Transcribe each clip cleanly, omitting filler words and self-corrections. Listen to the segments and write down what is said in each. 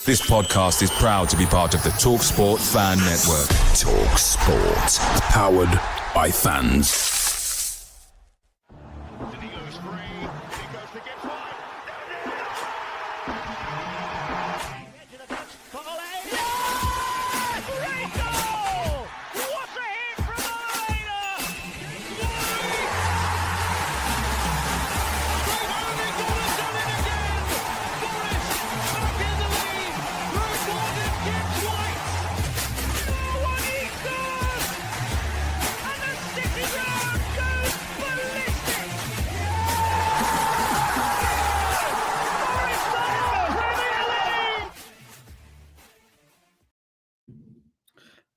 This podcast is proud to be part of the TalkSPORT Fan Network. TalkSPORT. Powered by fans.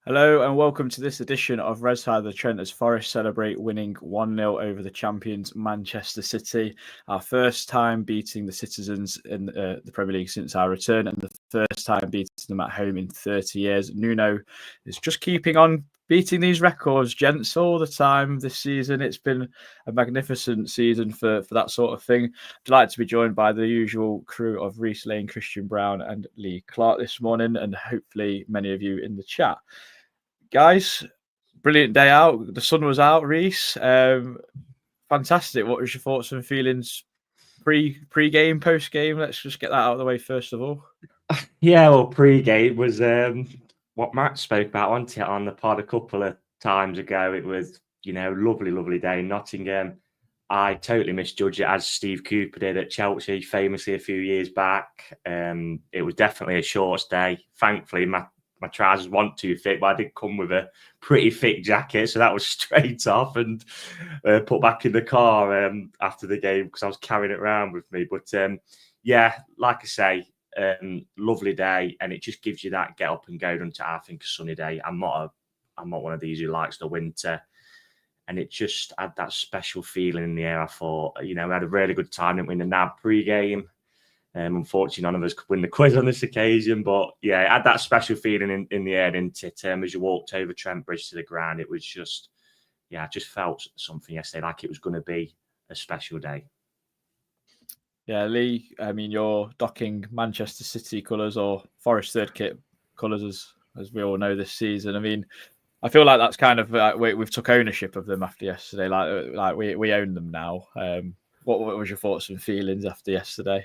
Hello and welcome to this edition of Red Side of the Trent as Forest celebrate winning 1-0 over the champions Manchester City. Our first time beating the Citizens in the Premier League since our return and the first time beating them at home in 30 years. Nuno is just keeping on beating these records, gents, all the time this season. It's been a magnificent season for that sort of thing. Delighted to be joined by the usual crew of Reese Lane, Christian Brown and Lee Clark this morning, and hopefully many of you in the chat. Guys, brilliant day out. The sun was out, Reese. Fantastic. What was your thoughts and feelings pre-game, post-game? Let's just get that out of the way first of all. Yeah, well, pre-game was what Matt spoke about, wasn't it, on the pod a couple of times ago. It was, lovely, lovely day in Nottingham. I totally misjudged it, as Steve Cooper did at Chelsea famously a few years back. It was definitely a short stay. Thankfully, my trousers weren't too thick, but I did come with a pretty thick jacket, so that was straight off and put back in the car after the game because I was carrying it around with me. But yeah, like I say, lovely day, and it just gives you that get up and go, doesn't it? I think a sunny day. I'm not one of these who likes the winter, and it just had that special feeling in the air. I thought, we had a really good time, didn't we, in the NAB pre-game. Unfortunately, none of us could win the quiz on this occasion, but yeah, it had that special feeling in the air, didn't it? As you walked over Trent Bridge to the ground, it was just, I just felt something yesterday, like it was going to be a special day. Yeah, Lee, I mean, you're docking Manchester City colours or Forest third kit colours, as we all know this season. I mean, I feel like that's kind of we've took ownership of them after yesterday. Like we own them now. What was your thoughts and feelings after yesterday?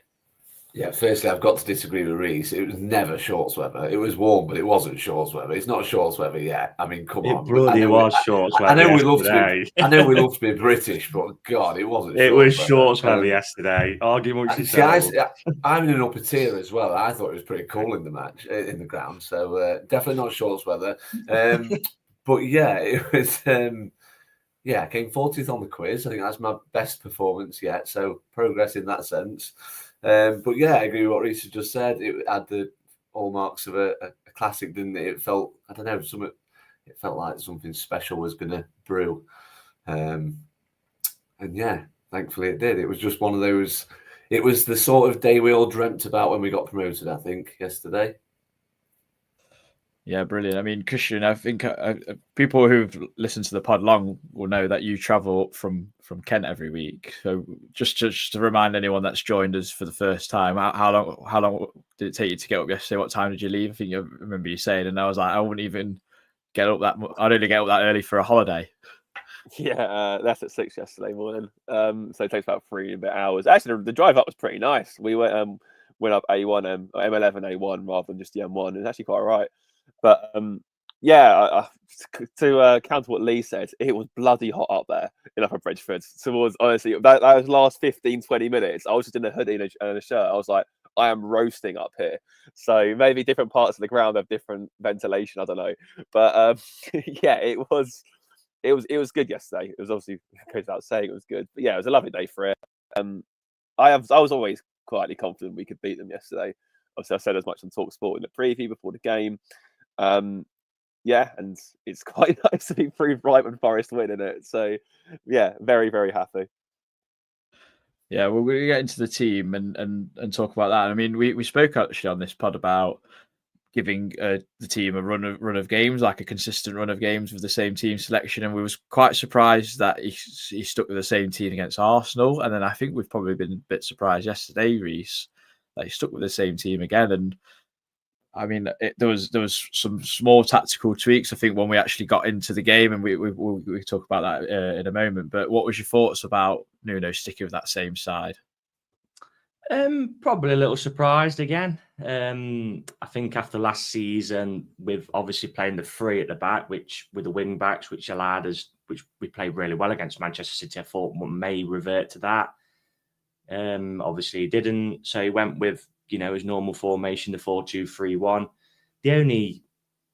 Yeah, firstly, I've got to disagree with Reese. It was never shorts weather. It was warm, but it wasn't shorts weather. It's not shorts weather yet. I mean, come on. It bloody was shorts weather. I know we love to be British, but God, it wasn't. It was shorts weather yesterday. Argument guys, I'm in an upper tier as well. I thought it was pretty cool in the match, in the ground. So definitely not shorts weather. But yeah, it was. I came 40th on the quiz. I think that's my best performance yet. So progress in that sense. But yeah, I agree with what Reese just said. It had the hallmarks of a classic, didn't it? It felt, I don't know, it felt like something special was going to brew. And yeah, thankfully it did. It was just one of those, it was the sort of day we all dreamt about when we got promoted, I think, yesterday. Yeah, brilliant. I mean, Christian, I think people who've listened to the pod long will know that you travel up from Kent every week. So just to remind anyone that's joined us for the first time, how long did it take you to get up yesterday? What time did you leave? I think I remember you saying, and I was like, I wouldn't even get up I'd only get up that early for a holiday. Yeah, that's at 6 yesterday morning. So it takes about 3 and a bit hours. Actually, the drive up was pretty nice. We went up A1, M11 A1 rather than just the M1. It's actually quite all right. But to counter what Lee said, it was bloody hot up there in Upper Bridgeford. Towards, honestly, that was last 15, 20 minutes. I was just in a hoodie and a shirt. I was like, I am roasting up here. So maybe different parts of the ground have different ventilation. I don't know. But it was good yesterday. It was obviously, it goes without saying, it was good. But yeah, it was a lovely day for it. I was always quietly confident we could beat them yesterday. Obviously, I said as much on TalkSPORT in the preview before the game. And it's quite nice to be proved right when Forest win, isn't it? So, yeah, very, very happy. Yeah, well, we'll get into the team and talk about that. I mean, we spoke actually on this pod about giving the team a run of games, like a consistent run of games with the same team selection, and we was quite surprised that he stuck with the same team against Arsenal. And then I think we've probably been a bit surprised yesterday, Reese, that he stuck with the same team again. And I mean, there was some small tactical tweaks, I think, when we actually got into the game, and we'll talk about that in a moment. But what was your thoughts about Nuno sticking with that same side? Probably a little surprised again. I think after last season, with obviously playing the three at the back, which with the wing backs, which allowed us, which we played really well against Manchester City, I thought may revert to that. Obviously he didn't, so he went with his normal formation, the 4-2-3-1. The only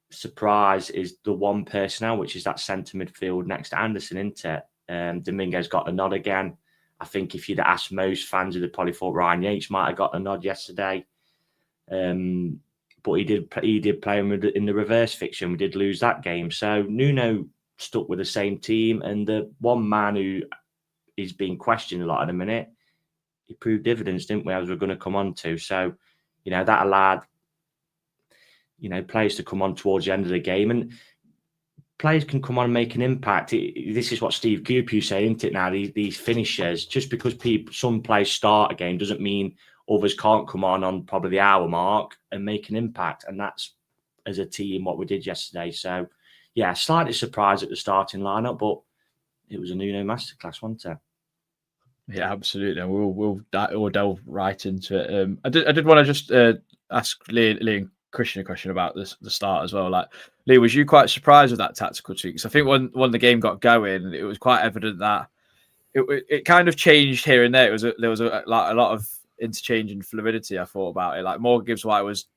surprise is the one personnel, which is that centre midfield next to Anderson, isn't it? Dominguez got a nod again. I think if you'd asked most fans, they'd probably thought Ryan Yates might have got a nod yesterday. But he did play him in the reverse fixture. We did lose that game. So Nuno stuck with the same team. And the one man who is being questioned a lot at the minute, he proved dividends, didn't we, as we're going to come on to. So, that allowed, players to come on towards the end of the game. And players can come on and make an impact. This is what Steve Cooper say, isn't it? Now these finishers, just because some players start a game doesn't mean others can't come on probably the hour mark and make an impact. And that's, as a team, what we did yesterday. So, yeah, slightly surprised at the starting lineup, but it was a Nuno masterclass, wasn't it? Yeah, absolutely. And we'll delve right into it. I did want to just ask Lee and Christian a question about the start as well. Like, Lee, was you quite surprised with that tactical tweak? Because I think when the game got going, it was quite evident that it kind of changed here and there. There was a lot of interchange and fluidity. I thought about it. Like, Morgan Gibbs-White was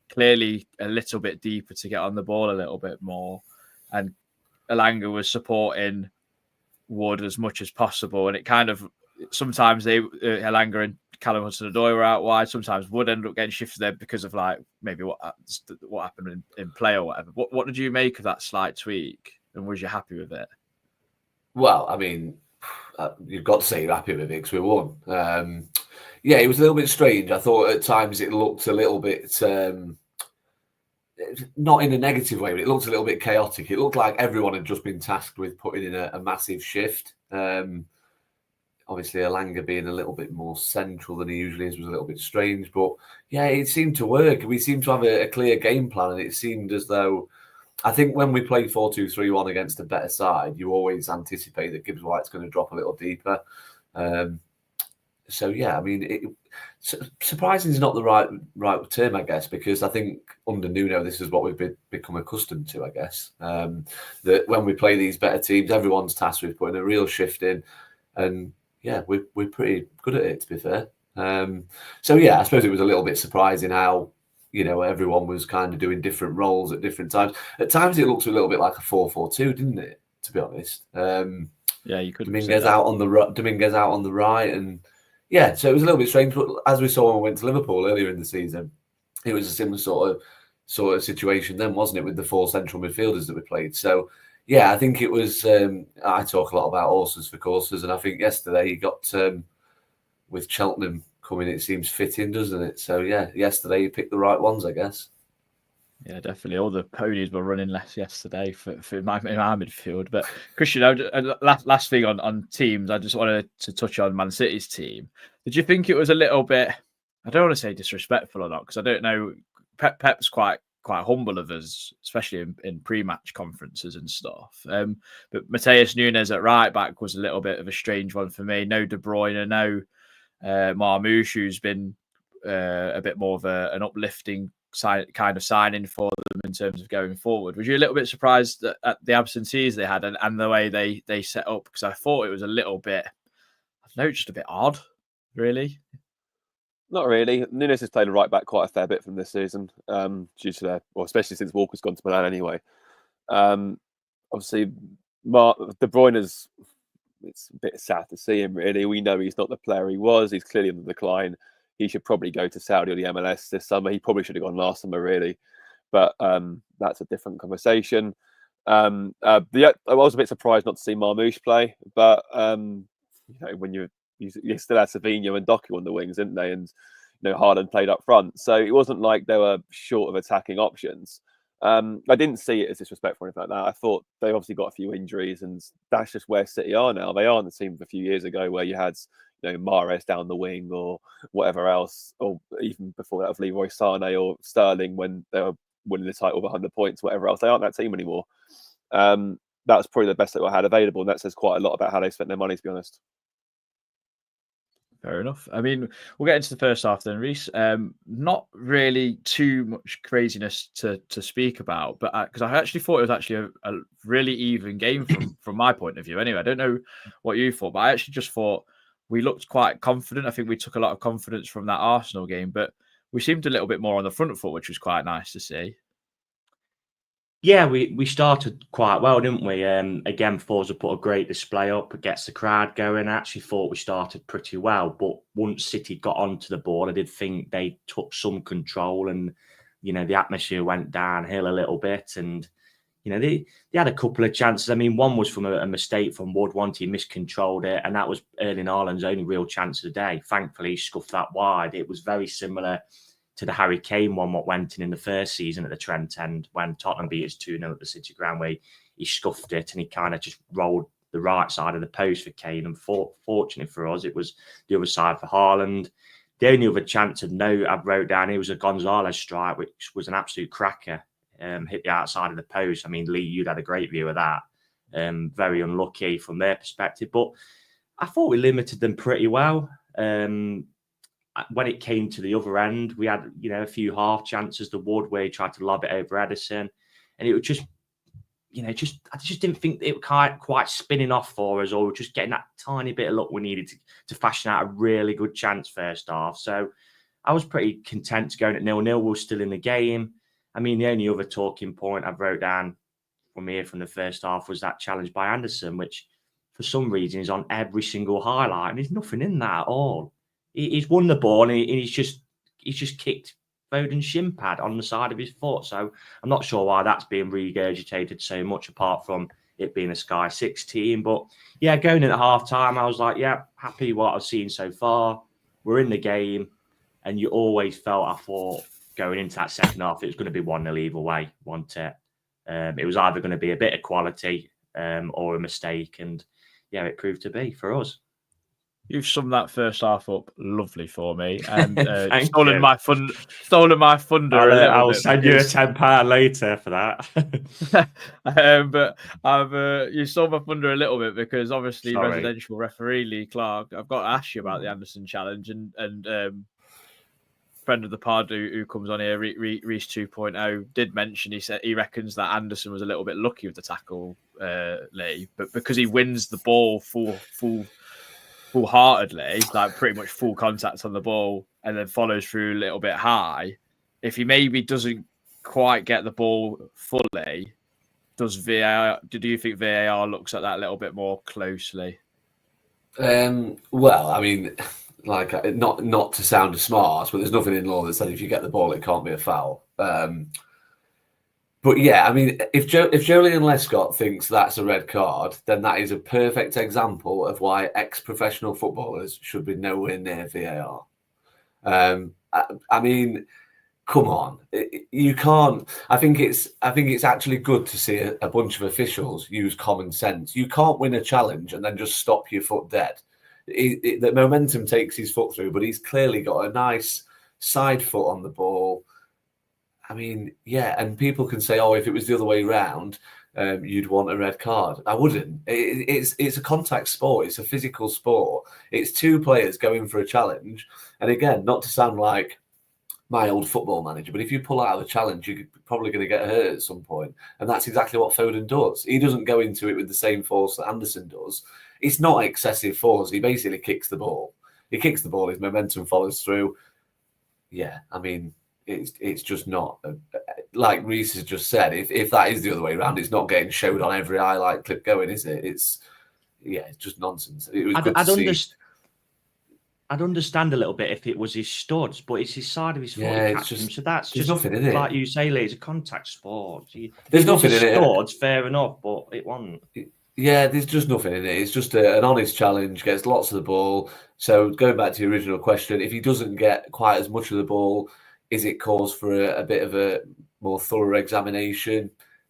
clearly a little bit deeper to get on the ball a little bit more, and Elanga was supporting Wood as much as possible. And it kind of sometimes Elanga and Callum Hudson-Odoi were out wide. Sometimes Wood ended up getting shifted there because of maybe what happened in play or whatever. What did you make of that slight tweak, and was you happy with it? Well, I mean, you've got to say you're happy with it because we won. Yeah, it was a little bit strange. I thought at times it looked a little bit, not in a negative way, but it looked a little bit chaotic. It looked like everyone had just been tasked with putting in a massive shift. Obviously, Elanga being a little bit more central than he usually is was a little bit strange. But yeah, it seemed to work. We seemed to have a clear game plan, and it seemed as though, I think when we play 4-2-3-1 against a better side, you always anticipate that Gibbs-White's going to drop a little deeper. So yeah, I mean, surprising is not the right term, I guess, because I think under Nuno, this is what we've become accustomed to, I guess. That when we play these better teams, everyone's tasked with putting a real shift in, and yeah, we're pretty good at it, to be fair. So yeah, I suppose it was a little bit surprising how everyone was kind of doing different roles at different times. At times, it looks a little bit like a 4-4-2, didn't it? To be honest, yeah, you could. Dominguez out on the right, and yeah, so it was a little bit strange. But as we saw when we went to Liverpool earlier in the season, it was a similar sort of situation then, wasn't it, with the four central midfielders that we played? So yeah, I think it was. I talk a lot about horses for courses, and I think yesterday he got with Cheltenham coming, it seems fitting, doesn't it? So yeah, yesterday you picked the right ones, I guess. Yeah, definitely. All the ponies were running less yesterday for my midfield. But Christian, last thing on teams, I just wanted to touch on Man City's team. Did you think it was a little bit, I don't want to say disrespectful or not, because I don't know, Pep's quite humble of us, especially in pre-match conferences and stuff. But Mateus Nunes at right back was a little bit of a strange one for me. No De Bruyne, no Marmoush, who's been a bit more of an uplifting kind of signing for them in terms of going forward. Was you a little bit surprised at the absentees they had and the way they set up? Because I thought it was a little bit, I don't know, just a bit odd, really. Not really. Nunes has played a right back quite a fair bit from this season, due to their, well, especially since Walker's gone to Milan anyway. Obviously, De Bruyne's, it's a bit sad to see him, really. We know he's not the player he was. He's clearly on the decline. He should probably go to Saudi or the MLS this summer. He probably should have gone last summer, really. But that's a different conversation. I was a bit surprised not to see Marmoush play, but when you still had Savinho and Doku on the wings, didn't they? And Haaland played up front, so it wasn't like they were short of attacking options. I didn't see it as disrespectful or anything like that. I thought they obviously got a few injuries, and that's just where City are now. They aren't the team of a few years ago where you had, Mahrez down the wing or whatever else, or even before that of Leroy Sané or Sterling when they were winning the title with 100 points, whatever else. They aren't that team anymore. That's probably the best that we had available, and that says quite a lot about how they spent their money, to be honest. Fair enough. I mean, we'll get into the first half then, Reece. Not really too much craziness to speak about, but because I actually thought it was actually a really even game from my point of view. Anyway, I don't know what you thought, but I actually just thought we looked quite confident. I think we took a lot of confidence from that Arsenal game, but we seemed a little bit more on the front foot, which was quite nice to see. Yeah, we started quite well, didn't we? Again, Forza put a great display up. It gets the crowd going. I actually thought we started pretty well. But once City got onto the ball, I did think they took some control and, the atmosphere went downhill a little bit. And, they had a couple of chances. I mean, one was from a mistake from Wood. He miscontrolled it. And that was Erling Haaland's only real chance of the day. Thankfully, he scuffed that wide. It was very similar to the Harry Kane one, what went in the first season at the Trent end when Tottenham beat us 2-0 at the City ground, where he scuffed it and he kind of just rolled the right side of the post for Kane. And fortunately for us, it was the other side for Haaland. The only other chance of note I wrote down here was a Gonzalez strike, which was an absolute cracker. Hit the outside of the post. I mean, Lee, you'd had a great view of that. Very unlucky from their perspective. But I thought we limited them pretty well. When it came to the other end, we had, a few half chances. The Wood where he tried to lob it over Ederson, and it was just, I just didn't think it was quite spinning off for us, or we were just getting that tiny bit of luck we needed to fashion out a really good chance first half. So I was pretty content going at 0-0. We were still in the game. I mean, the only other talking point I wrote down from the first half was that challenge by Anderson, which for some reason is on every single highlight, and there's nothing in that at all. He's won the ball and he's just kicked Foden's shin pad on the side of his foot. So I'm not sure why that's being regurgitated so much, apart from it being a Sky 6 team. But yeah, going in at half time, I was like, yeah, happy what I've seen so far. We're in the game. And you always felt, I thought, going into that second half, it was going to be 1-0 either way, wasn't it? It was either going to be a bit of quality or a mistake. And yeah, it proved to be for us. You've summed that first half up lovely for me, and stolen my thunder. I'll send you a £10 later for that. But you stole my thunder a little bit because obviously residential referee Lee Clark. I've got to ask you about the Anderson challenge and friend of the pod who comes on here, Reece 2.0, did mention he said he reckons that Anderson was a little bit lucky with the tackle, Lee, but because he wins the ball full-heartedly, like pretty much full contact on the ball, and then follows through a little bit high. If he maybe doesn't quite get the ball fully, do you think VAR looks at that a little bit more closely? Well, I mean, like not to sound smart, but there's nothing in law that says if you get the ball, it can't be a foul. But yeah, I mean, if Joleon Lescott thinks that's a red card, then that is a perfect example of why ex-professional footballers should be nowhere near VAR. I mean, come on, you can't. I think it's actually good to see a bunch of officials use common sense. You can't win a challenge and then just stop your foot dead. The momentum takes his foot through, but he's clearly got a nice side foot on the ball. I mean, yeah, and people can say, "Oh, if it was the other way round, you'd want a red card." I wouldn't. It's a contact sport. It's a physical sport. It's two players going for a challenge. And again, not to sound like my old football manager, but if you pull out of the challenge, you're probably going to get hurt at some point. And that's exactly what Foden does. He doesn't go into it with the same force that Anderson does. It's not excessive force. He basically kicks the ball. He kicks the ball. His momentum follows through. Yeah, I mean, it's just not, like Reece has just said, if that is the other way around, it's not getting showed on every highlight clip going, is it? It's just nonsense. It was good to see. I'd understand a little bit if it was his studs, but it's his side of his foot. Yeah, so that's just just nothing in it. Like you say, Lee, it's a contact sport. There's nothing in it. Studs, fair enough, but it wasn't. Yeah, there's just nothing in it. It's just an honest challenge, gets lots of the ball. So going back to the original question, if he doesn't get quite as much of the ball, Is it cause for a bit of a more thorough examination?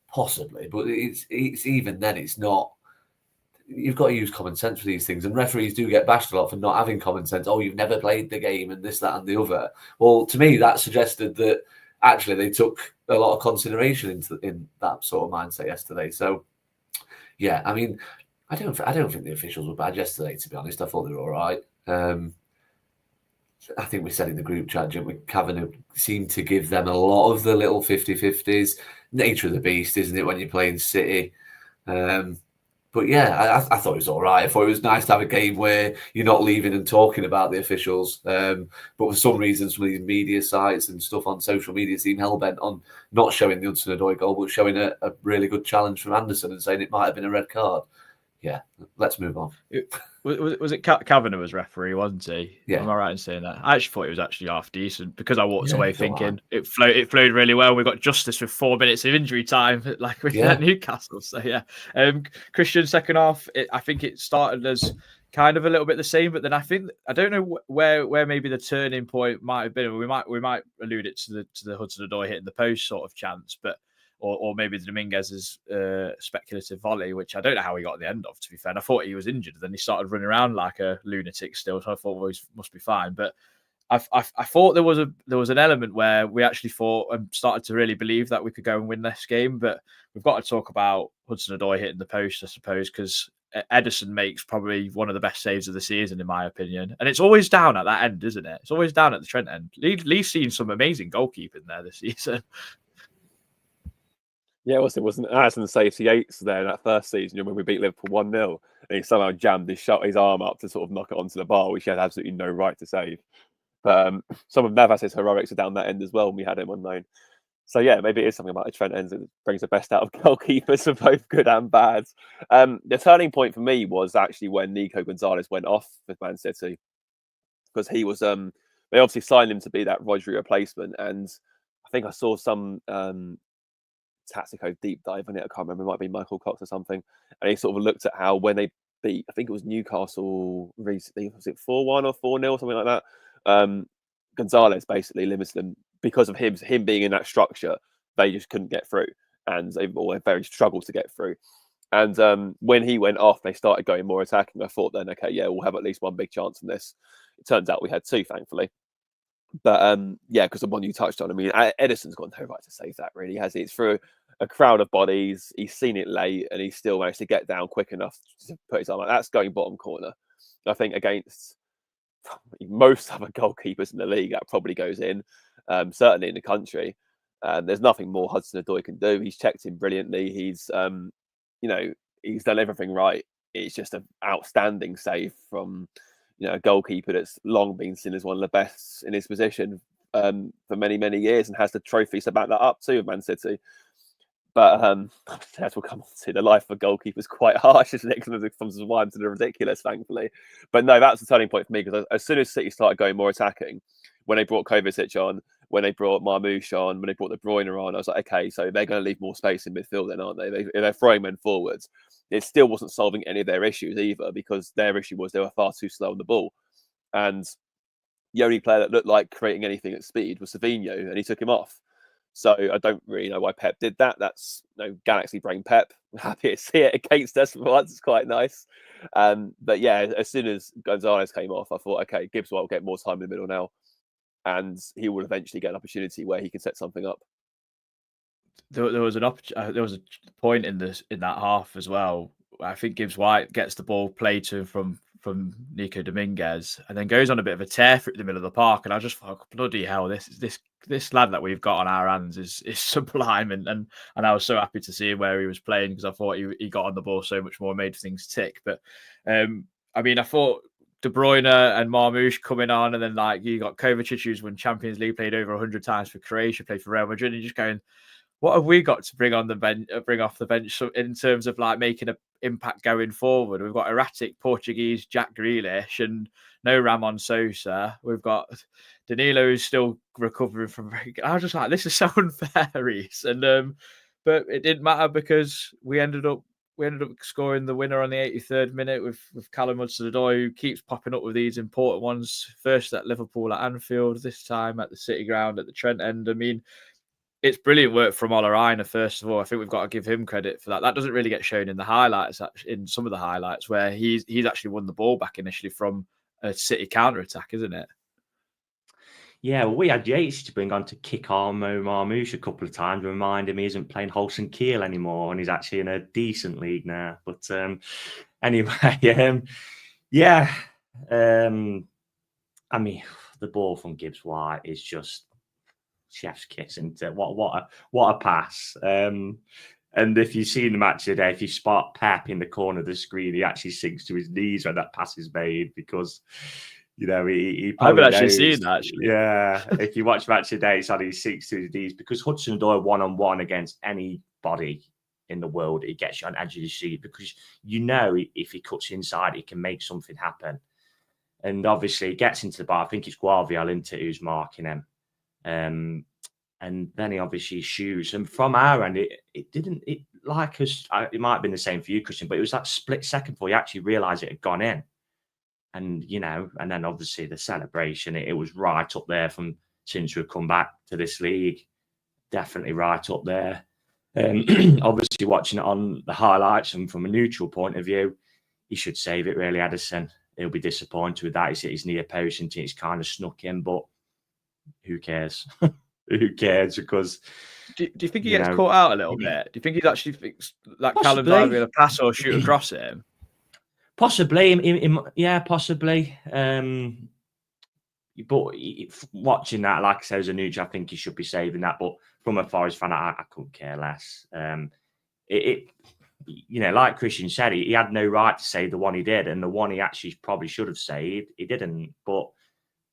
Possibly, but it's even then, it's not. You've got to use common sense for these things, and referees do get bashed a lot for not having common sense. Oh, you've never played the game, and this, that, and the other. Well, to me, that suggested that actually they took a lot of consideration in that sort of mindset yesterday. So, yeah, I mean, I don't think the officials were bad yesterday. To be honest, I thought they were all right. I think we said in the group chat, Kavanagh seemed to give them a lot of the little 50-50s. Nature of the beast, isn't it, when you're playing City? But yeah, I thought it was all right. I thought it was nice to have a game where you're not leaving and talking about the officials. But for some reason, some of these media sites and stuff on social media seem hell-bent on not showing the Hudson-Odoi goal, but showing a really good challenge from Anderson and saying it might have been a red card. Yeah, let's move on. Was it Kavanagh was referee, wasn't he? Yeah. Am I right in saying that? I actually thought it was actually half decent because I walked away it's all thinking it flowed really well. We got justice with 4 minutes of injury time, like with Newcastle. So yeah, Christian second half. I think it started as kind of a little bit the same, but then I don't know where maybe the turning point might have been. We might allude it to the Hudson-Odoi hitting the post sort of chance, but. Or maybe the Dominguez's speculative volley, which I don't know how he got the end of, to be fair. And I thought he was injured. Then he started running around like a lunatic still. So I thought, well, he must be fine. But I thought there was an element where we actually thought and started to really believe that we could go and win this game. But we've got to talk about Hudson-Odoi hitting the post, I suppose, because Ederson makes probably one of the best saves of the season, in my opinion. And it's always down at that end, isn't it? It's always down at the Trent end. Lee's seen some amazing goalkeeping there this season. Yeah, it wasn't Alisson saved Yates there in that first season when we beat Liverpool 1-0, and he somehow jammed his arm up to sort of knock it onto the bar, which he had absolutely no right to save. But some of Navas's heroics are down that end as well when we had him on loan. So yeah, maybe it is something about the Trent ends that brings the best out of goalkeepers for both good and bad. The turning point for me was actually when Nico Gonzalez went off with Man City, because he was they obviously signed him to be that Rodri replacement, and I think I saw some Tactico deep dive in it. I can't remember. It might be Michael Cox or something. And he sort of looked at how when they beat, I think it was Newcastle recently, was it 4-1 or 4-0, something like that? Gonzalez basically limited them because of him being in that structure. They just couldn't get through, and they very struggled to get through. And when he went off, they started going more attacking. I thought then, okay, yeah, we'll have at least one big chance from this. It turns out we had two, thankfully. But yeah, because the one you touched on, I mean, Ederson's got no right to save that, really, has he? It's through a crowd of bodies. He's seen it late, and he still managed to get down quick enough to put his arm out. That's going bottom corner. I think against most other goalkeepers in the league, that probably goes in. Certainly in the country, there's nothing more Hudson-Odoi can do. He's checked in brilliantly. He's he's done everything right. It's just an outstanding save from a goalkeeper that's long been seen as one of the best in his position for many, many years, and has the trophies to back that up too of Man City. But as we'll come on to, the life of a goalkeeper is quite harsh, isn't it? Because it comes wide into the ridiculous, thankfully. But no, that's the turning point for me, because as soon as City started going more attacking, when they brought Kovacic on, when they brought Marmoush on, when they brought De Bruyne on, I was like, okay, so they're going to leave more space in midfield then, aren't they? They're throwing men forwards. It still wasn't solving any of their issues either, because their issue was they were far too slow on the ball. And the only player that looked like creating anything at speed was Savinho, and he took him off. So I don't really know why Pep did that. That's Galaxy brain Pep. I'm happy to see it against us for once. It's quite nice. But yeah, as soon as Gonzalez came off, I thought, okay, Gibbs will get more time in the middle now, and he will eventually get an opportunity where he can set something up. There was a point in that half as well. I think Gibbs White gets the ball played to him from Nico Dominguez, and then goes on a bit of a tear through the middle of the park. And I just thought, bloody hell, this lad that we've got on our hands is sublime. And I was so happy to see him where he was playing, because I thought he got on the ball so much more, made things tick. But I mean, I thought De Bruyne and Marmoush coming on, and then you got Kovacic, who's won Champions League, played over 100 times for Croatia, played for Real Madrid, and you're just going, what have we got to bring off the bench in terms of making an impact going forward? We've got erratic Portuguese Jack Grealish and no Ramon Sosa. We've got Danilo, who's still recovering from. I was just like, this is so unfair, Reece. And but it didn't matter, because we ended up we ended up scoring the winner on the 83rd minute with Callum Hudson-Odoi, who keeps popping up with these important ones. First at Liverpool at Anfield, this time at the City Ground at the Trent end. I mean, it's brilliant work from Ola Aina, first of all. I think we've got to give him credit for that. That doesn't really get shown in the highlights, in some of the highlights, where he's actually won the ball back initially from a City counter-attack, isn't it? Yeah, well, we had Yates to bring on to kick Armo Marmouche a couple of times, remind him he isn't playing Holson Kiel anymore, and he's actually in a decent league now. But anyway, I mean, the ball from Gibbs White is just chef's kiss, isn't it? What a pass! And if you've seen the match today, if you spot Pep in the corner of the screen, he actually sinks to his knees when that pass is made, because he I haven't actually seen that. Actually, yeah. If you watch match today, it's on he sinks to his knees, because Hudson-Odoi 1-on-1 against anybody in the world, he gets you on edge of your seat, because if he cuts inside, he can make something happen. And obviously, he gets into the bar. I think it's Guardiol, isn't it, who's marking him. And then he obviously shoots. And from our end, it might have been the same for you, Christian, but it was that split second before you actually realised it had gone in. And, and then obviously the celebration, it was right up there since we've come back to this league. Definitely right up there. Obviously, watching it on the highlights and from a neutral point of view, he should save it, really, Edison. He'll be disappointed with that. He's near post and it's kind of snuck in, but who cares? Who cares? Because do you think he gets caught out a little bit? Do you think he's actually thinks that Callum's either going to pass or shoot across him? Possibly, possibly. But watching that, like I said, as a neutral, I think he should be saving that. But from a Forest fan, I couldn't care less. Like Christian said, he had no right to save the one he did, and the one he actually probably should have saved, he didn't. But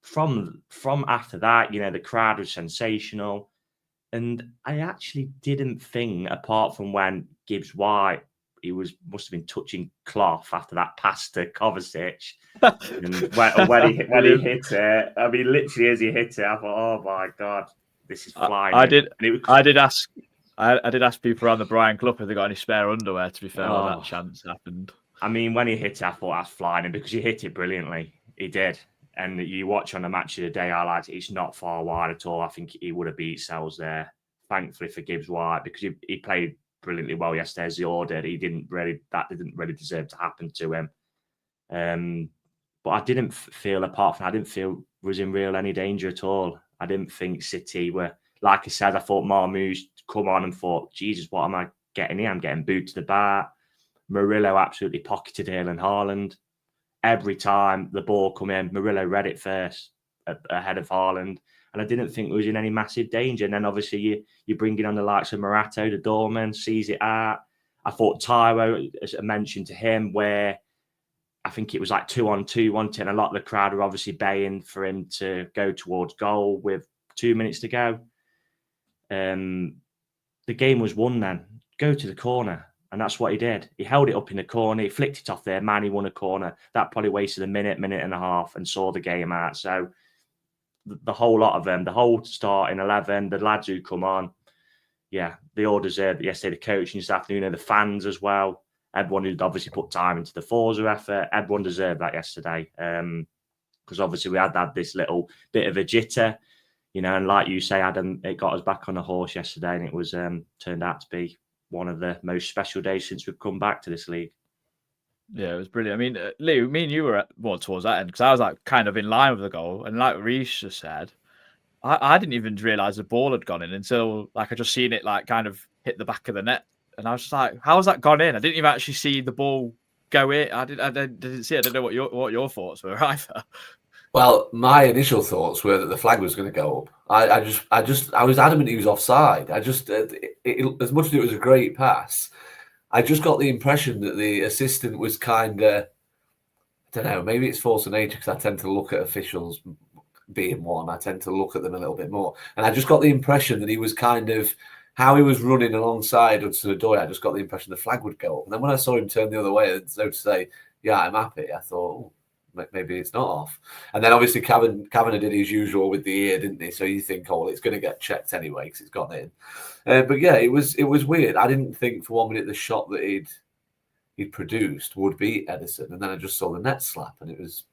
from after that, the crowd was sensational, and I actually didn't think, apart from when Gibbs White, must have been touching cloth after that pass to Kovacic, and when he hit it, I mean, literally as he hit it, I thought, oh my god, this is flying. I did ask people around the Brian Club if they got any spare underwear, to be fair, when that chance happened. I mean, when he hit it, I thought that's flying, because he hit it brilliantly. He did. And you watch on the match of the day highlights, it's not far wide at all. I think he would have beat Sells there, thankfully for Gibbs White, because he played brilliantly well yesterday as he ordered. That didn't really deserve to happen to him. But I didn't feel, apart from, I didn't feel was in any danger at all. I didn't think City were, like I said, I thought Marmouche come on and thought, Jesus, what am I getting here? I'm getting booed to the bar. Murillo absolutely pocketed Erling Haaland. Every time the ball come in, Murillo read it first ahead of Haaland. And I didn't think it was in any massive danger. And then obviously you're bringing on the likes of Morato, the doorman, sees it out. I thought Tyro, as I mentioned to him, where I think it was like 2-on-2, 1-10. And a lot of the crowd were obviously baying for him to go towards goal with 2 minutes to go. The game was won then. Go to the corner. And that's what he did. He held it up in the corner. He flicked it off there. Man, he won a corner. That probably wasted a minute and a half, and saw the game out. So the whole lot of them, the whole starting 11, the lads who come on, they all deserved it yesterday. The coaching staff, the fans as well. Everyone who'd obviously put time into the Forza effort, everyone deserved that yesterday. Because obviously we had this little bit of a jitter, and like you say, Adam, it got us back on the horse yesterday, and it was turned out to be one of the most special days since we've come back to this league. Yeah, it was brilliant. I mean, Lee, me and you were more towards that end, because I was kind of in line with the goal, and like Reece just said, I didn't even realise the ball had gone in until I just seen it kind of hit the back of the net, and I was just like, "How has that gone in?" I didn't even actually see the ball go in. I didn't see it. I don't know what your thoughts were either. Well, my initial thoughts were that the flag was going to go up. I was adamant he was offside. As much as it was a great pass, I just got the impression that the assistant was kind of, I don't know, maybe it's force of nature, because I tend to look at officials being one. I tend to look at them a little bit more. And I just got the impression that he was kind of, how he was running alongside Hudson-Odoi, I just got the impression the flag would go up. And then when I saw him turn the other way, so to say, yeah, I'm happy, I thought, maybe it's not off. And then obviously Kavanagh did his usual with the ear, didn't he? So you think, oh, well, it's going to get checked anyway because it's gone in. But yeah, it was weird. I didn't think for 1 minute the shot that he'd he'd produced would beat Edison, and then I just saw the net slap, and it was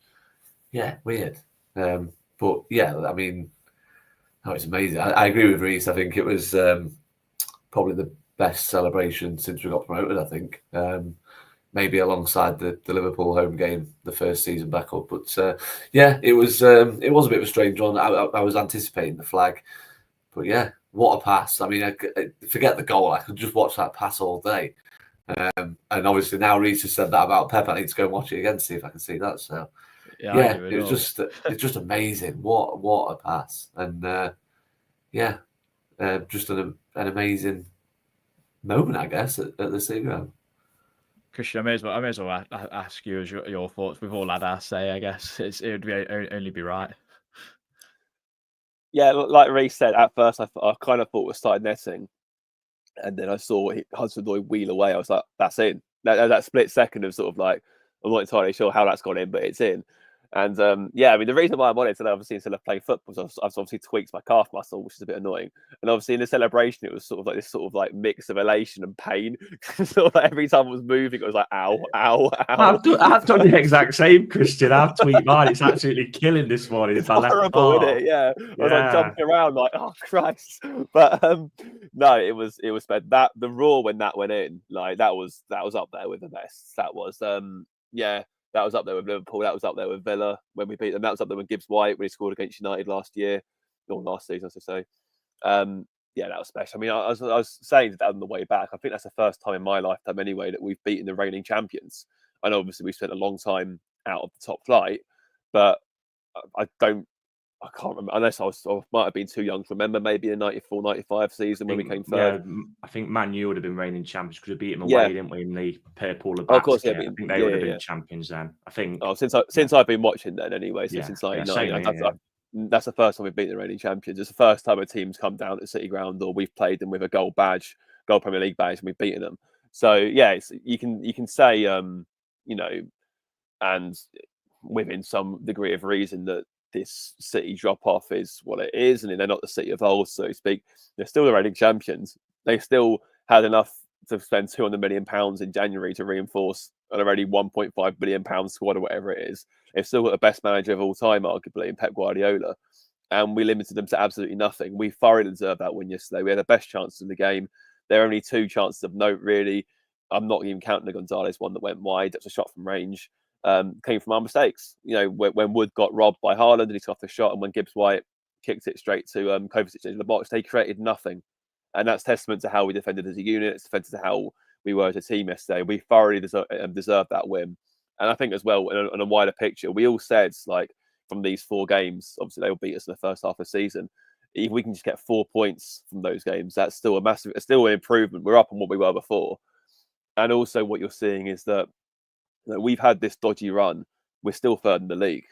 weird. But yeah, I mean, that was amazing. I agree with Reese. I think it was probably the best celebration since we got promoted. I think maybe alongside the Liverpool home game, the first season back up. But it was a bit of a strange one. I was anticipating the flag, but yeah, what a pass! I mean, I forget the goal. I could just watch that pass all day. And obviously now Reese has said that about Pep. I need to go and watch it again, see if I can see that. So it's just amazing. What a pass! And just an amazing moment, I guess, at the City Ground. Christian, I may as well ask you as your thoughts. We've all had our say, I guess. It would only be right. Yeah, like Reece said, at first I kind of thought it was side netting, and then I saw Hudson-Odoi wheel away. I was like, that's in. That split second of sort of like, I'm not entirely sure how that's gone in, but it's in. And I mean, the reason why I'm on it, obviously, instead of playing football, I've obviously tweaked my calf muscle, which is a bit annoying. And obviously, in the celebration, it was sort of like this sort of like mix of elation and pain. Sort of like every time I was moving, it was like, ow, ow, ow. I've done the exact same, Christian. I've tweaked mine. It's absolutely killing this morning. It's horrible, isn't it? Yeah. I was like jumping around, like, oh Christ. But no, it was that the Raw when that went in, like that was up there with the best. That was that was up there with Liverpool. That was up there with Villa when we beat them. That was up there with Gibbs White when he scored against United last year, or last season, I should say. That was special. I mean, I was saying that on the way back. I think that's the first time in my lifetime, anyway, that we've beaten the reigning champions. I know, obviously, we spent a long time out of the top flight, but I can't remember, unless I might have been too young to remember, maybe the 94-95 season when we came third. Yeah, I think Man U would have been reigning champions because we beat them away, didn't we, in the purple and of course, I think they would have been champions then. I think. Oh, since I've been watching then, anyway, since 99, that's the first time we've beaten the reigning champions. It's the first time a team's come down to City Ground or we've played them with a gold Premier League badge, and we've beaten them. So yeah, you can say and within some degree of reason that this City drop-off is what it is, and they're not the City of old, so to speak. They're still the reigning champions. They still had enough to spend £200 million in January to reinforce an already £1.5 billion squad or whatever it is. They've still got the best manager of all time, arguably, in Pep Guardiola. And we limited them to absolutely nothing. We thoroughly deserved that win yesterday. We had the best chances in the game. There are only two chances of note, really. I'm not even counting the Gonzalez one that went wide. That's a shot from range. Came from our mistakes. When Wood got robbed by Haaland and he took off the shot, and when Gibbs White kicked it straight to Kovacic into the box, they created nothing. And that's testament to how we defended as a unit. It's testament to how we were as a team yesterday. We thoroughly deserved that win. And I think as well, in a wider picture, we all said, like, from these 4 games, obviously they will beat us in the first half of the season. If we can just get 4 points from those games, that's still still an improvement. We're up on what we were before. And also what you're seeing is that we've had this dodgy run. We're still third in the league.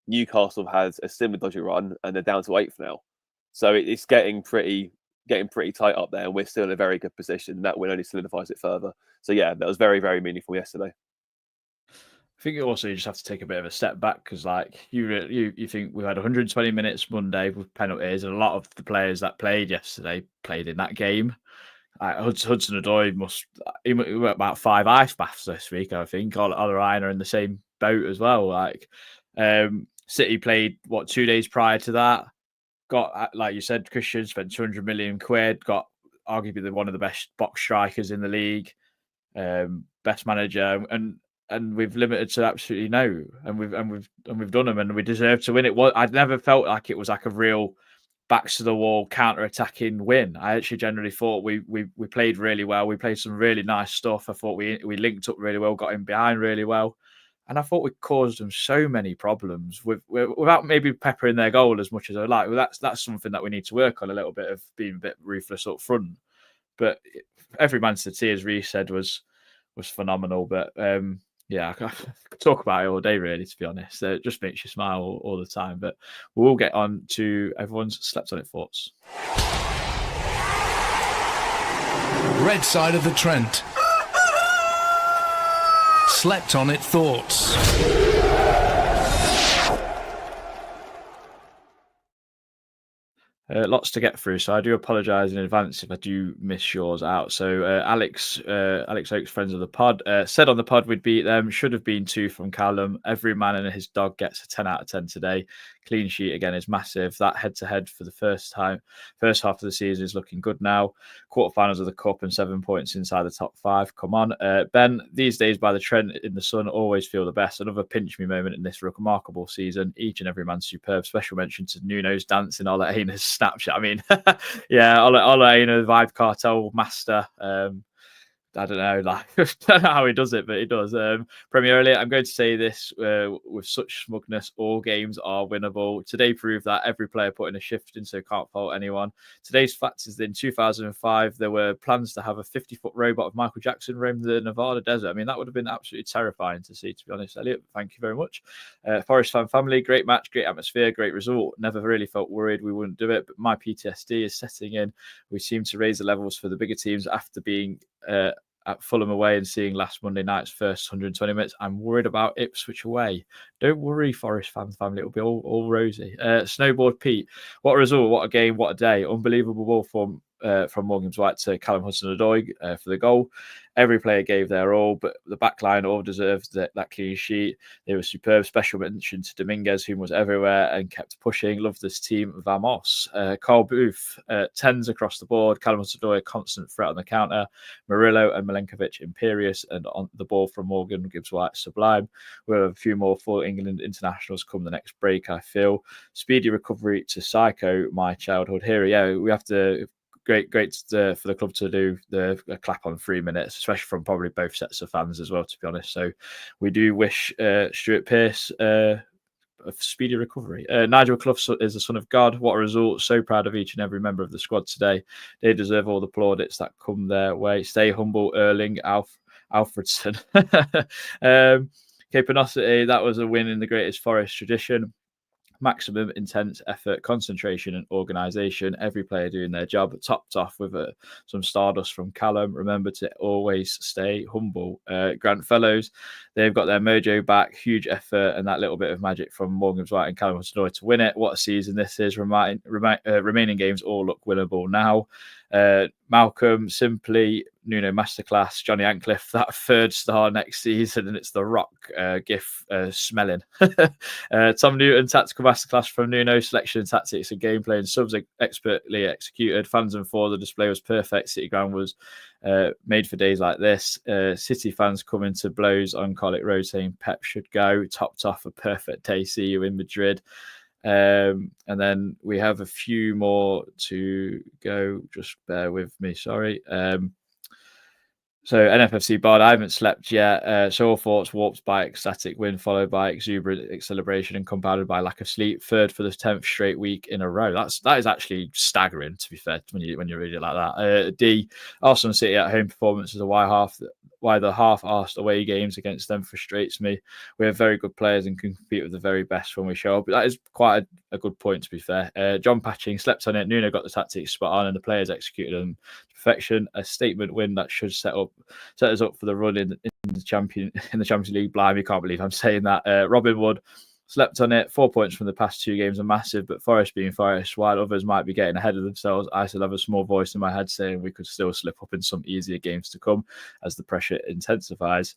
Newcastle has a similar dodgy run, and they're down to 8th now. So it's getting pretty tight up there, and we're still in a very good position. That win only solidifies it further. So yeah, that was very, very meaningful yesterday. I think also you just have to take a bit of a step back because, like, you think we had 120 minutes Monday with penalties, and a lot of the players that played yesterday played in that game. Hudson-Odoi he went about 5 ice baths this week, I think. All Ryan are in the same boat as well. Like, City played 2 days prior to that. Got, like you said, Christian spent 200 million quid. Got arguably one of the best box strikers in the league, best manager, and we've limited to absolutely no, and we've done them, and we deserve to win it. I'd never felt like it was like a real backs to the wall counter-attacking win. I actually generally thought we played really well. We played some really nice stuff. I thought we linked up really well, got in behind really well, and I thought we caused them so many problems without maybe peppering their goal as much as I like. Well, that's something that we need to work on a little bit, of being a bit ruthless up front. But every Man City, as Reece said, was phenomenal. But I could talk about it all day, really, to be honest. It just makes you smile all the time. But we'll get on to everyone's slept on it thoughts. Red side of the Trent. Slept on it thoughts. Lots to get through, so I do apologise in advance if I do miss yours out. So Alex Oakes, friends of the pod, said on the pod we'd beat them. Should have been 2 from Callum. Every man and his dog gets a 10 out of 10 today. Clean sheet again is massive. That head-to-head for the first half of the season is looking good now. Quarterfinals of the Cup and 7 points inside the top 5. Come on. Ben, these days by the Trent in the sun always feel the best. Another pinch-me moment in this remarkable season. Each and every man superb. Special mention to Nuno's dancing Ole Einer's Snapchat. I mean, yeah, Ole Einer, Vibe Cartel master. I don't know, like, I don't know how he does it, but he does. Premier Elite, I'm going to say this with such smugness: all games are winnable. Today proved that every player put in a shift in, so can't fault anyone. Today's fact is that in 2005, there were plans to have a 50-foot robot of Michael Jackson roam the Nevada desert. I mean, that would have been absolutely terrifying to see, to be honest, Elliot. Thank you very much. Forest fan family, great match, great atmosphere, great result. Never really felt worried we wouldn't do it, but my PTSD is setting in. We seem to raise the levels for the bigger teams after being at Fulham away and seeing last Monday night's first 120 minutes. I'm worried about Ipswich away. Don't worry, Forest fan family. It'll be all rosy. Snowboard Pete. What a result. What a game. What a day. Unbelievable ball from Morgan White to Callum Hudson-Odoi for the goal. Every player gave their all, but the back line all deserved that clean sheet. They were superb. Special mention to Dominguez, who was everywhere and kept pushing. Love this team. Vamos. Carl Booth, 10s across the board. Callum Hudson-Odoi, a constant threat on the counter. Murillo and Milenkovic, imperious. And on the ball from Morgan Gibbs White, sublime. We'll have a few more full England internationals come the next break, I feel. Speedy recovery to Psycho, my childhood hero. Yeah, we have to... Great for the club to do the clap on 3 minutes, especially from probably both sets of fans as well, to be honest. So we do wish Stuart Pearce a speedy recovery. Nigel Clough is the son of God. What a result. So proud of each and every member of the squad today. They deserve all the plaudits that come their way. Stay humble, Erling Alfredson. Capanosity, that was a win in the greatest Forest tradition. Maximum intense effort, concentration and organisation. Every player doing their job. Topped off with some stardust from Callum. Remember to always stay humble. Grant Fellows, they've got their mojo back. Huge effort and that little bit of magic from Morgan White and Callum Hudson-Odoi to win it. What a season this is. Remaining games all look winnable now. Malcolm, simply Nuno masterclass. Johnny Ancliffe, that 3rd star next season, and it's the Rock gif smelling. Tom Newton, tactical masterclass from Nuno. Selection, tactics and gameplay and subs expertly executed. Fans and for the display was perfect. City Ground was made for days like this. City fans coming to blows on Collick Road saying Pep should go. Topped off a perfect day. See you in Madrid. And then we have a few more to go. Just bear with me. Sorry. So NFFC Bard, I haven't slept yet. So all thoughts warped by ecstatic win, followed by exuberant celebration and compounded by lack of sleep. 3rd for the 10th straight week in a row. That is actually staggering, to be fair, when you read it like that. D, Arsenal City at home performance is why the half-arsed away games against them frustrates me. We have very good players and can compete with the very best when we show up. But that is quite a good point, to be fair. John Patching slept on it. Nuno got the tactics spot on and the players executed them to perfection. A statement win that should set us up for the run in the Champions League. Blimey, can't believe I'm saying that. Robin Wood slept on it. 4 points from the past 2 games are massive, but Forest being Forest, while others might be getting ahead of themselves, I still have a small voice in my head saying we could still slip up in some easier games to come as the pressure intensifies.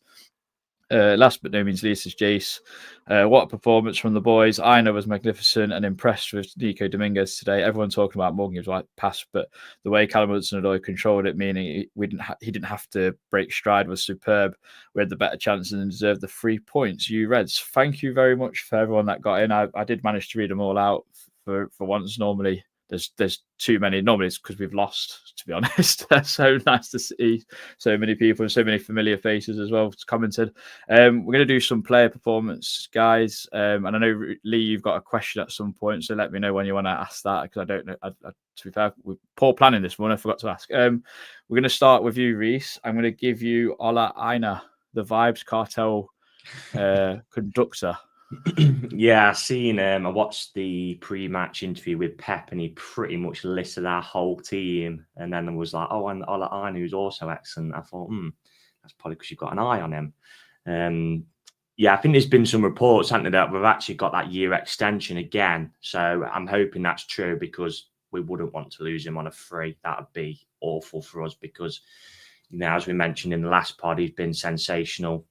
Last but no means least is Jace. What a performance from the boys. Aina was magnificent and impressed with Nico Dominguez today. Everyone talking about Morgan's right pass, but the way Callum Hudson-Odoi controlled it, meaning he didn't have to break stride, was superb. We had the better chances and deserved the 3 points. You Reds, thank you very much for everyone that got in. I did manage to read them all out for once. Normally there's too many. Normally it's because we've lost, to be honest. So nice to see so many people and so many familiar faces as well commented. We're going to do some player performance, guys. And I know, Lee, you've got a question at some point, so let me know when you want to ask that, because I don't know. To be fair, with poor planning this morning, I forgot to ask. We're going to start with you, Reese. I'm going to give you Ola Aina, the Vibes Cartel conductor. Yeah, I watched the pre-match interview with Pep, and he pretty much listed our whole team, and then there was like, oh, and Ola Aina, who's also excellent. I thought, that's probably because you've got an eye on him. Yeah, I think there's been some reports, haven't there, that we've actually got that year extension again. So I'm hoping that's true, because we wouldn't want to lose him on a free. That would be awful for us because, you know, as we mentioned in the last pod, he's been sensational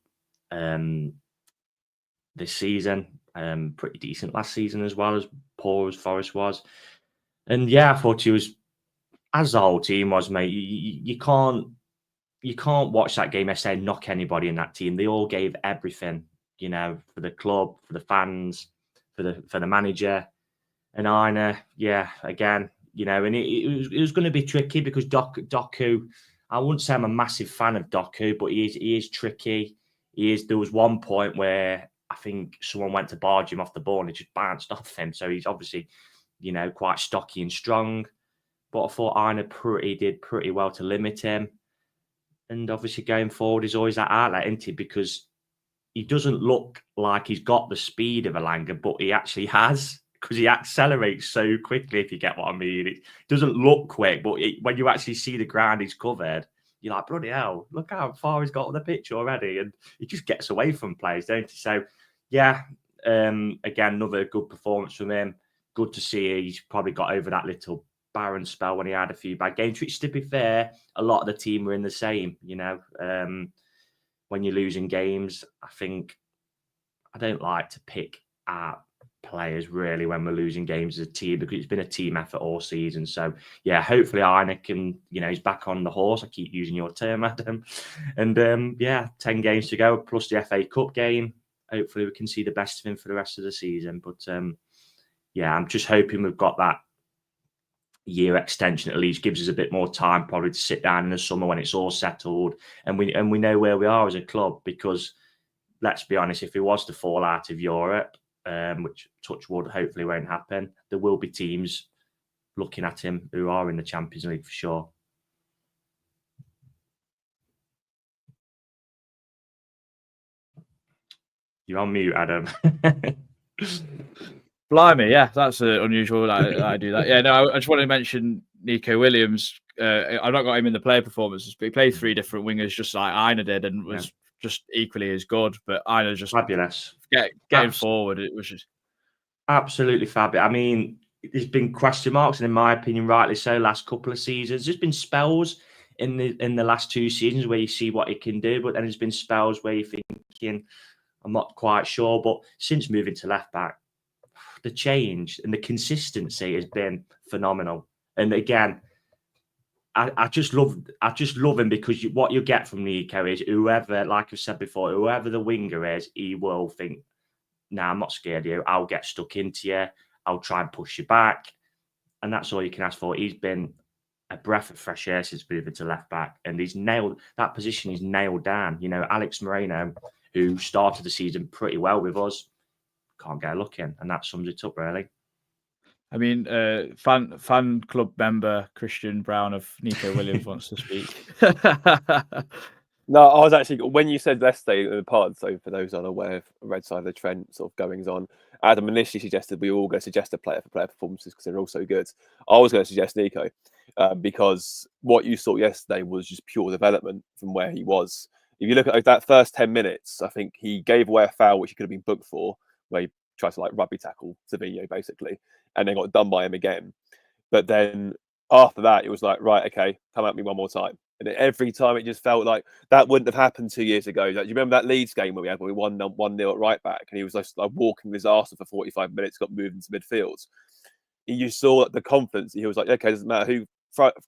this season. Pretty decent last season as well, as poor as Forest was. And yeah, I thought he was, as the whole team was, mate. You can't watch that game yesterday and knock anybody in that team. They all gave everything, you know, for the club, for the fans, for the manager. And Aina, yeah, again, you know, and it was going to be tricky because Doku, I wouldn't say I'm a massive fan of Doku, but he is tricky. There was one point where I think someone went to barge him off the ball and it just bounced off him. So he's obviously, you know, quite stocky and strong. But I thought Aina did pretty well to limit him. And obviously going forward is always that outlet, isn't he? Because he doesn't look like he's got the speed of Elanga, but he actually has, because he accelerates so quickly, if you get what I mean. It doesn't look quick, but when you actually see the ground he's covered, you're like, bloody hell, look how far he's got on the pitch already. And he just gets away from players, don't he? So, yeah, again, another good performance from him. Good to see he's probably got over that little barren spell when he had a few bad games, which, to be fair, a lot of the team were in the same, you know. When you're losing games, I don't like to pick at players really when we're losing games as a team, because it's been a team effort all season. So yeah, hopefully Aina can, you know, he's back on the horse. I keep using your term, Adam. And yeah, 10 games to go plus the FA Cup game. Hopefully we can see the best of him for the rest of the season. But yeah, I'm just hoping we've got that year extension at least, gives us a bit more time probably to sit down in the summer when it's all settled and we know where we are as a club. Because let's be honest, if it was to fall out of Europe, which touch wood hopefully won't happen, there will be teams looking at him who are in the Champions League for sure. You're on mute, Adam. Blimey, yeah, that's unusual that I do that. Yeah, no, I just wanted to mention Nico Williams. I've not got him in the player performances, but he played 3 different wingers just like Aina did and was just equally as good. But Aina just fabulous. Getting forward, it was just absolutely fabulous. I mean, there's been question marks, and in my opinion, rightly so, last couple of seasons. There's been spells in the last 2 seasons where you see what he can do, but then there's been spells where you're thinking, I'm not quite sure. But since moving to left back, the change and the consistency has been phenomenal. And again, I just love him because what you get from Nico is whoever, like I said before, whoever the winger is, he will think, nah, I'm not scared of you. I'll get stuck into you. I'll try and push you back. And that's all you can ask for. He's been a breath of fresh air since moving to left back. And he's nailed that position. He's nailed down. You know, Alex Moreno, who started the season pretty well with us, can't get a look in. And that sums it up, really. I mean, fan club member Christian Brown of Nico Williams wants to speak. No, I was actually, when you said let's stay in the pod, so for those unaware of Red Side of the Trent sort of goings on, Adam initially suggested we all go suggest a player for player performances because they're all so good. I was going to suggest Nico because what you saw yesterday was just pure development from where he was. If you look at that first 10 minutes, I think he gave away a foul which he could have been booked for, where he tried to like rugby tackle Savinho basically, and then got done by him again. But then after that, it was like, right, okay, come at me one more time. And every time it just felt like that wouldn't have happened 2 years ago. Like, do you remember that Leeds game where we won 1-0 at right back, and he was like walking his arse for 45 minutes, got moved into midfield. You saw the confidence. He was like, okay, doesn't matter who,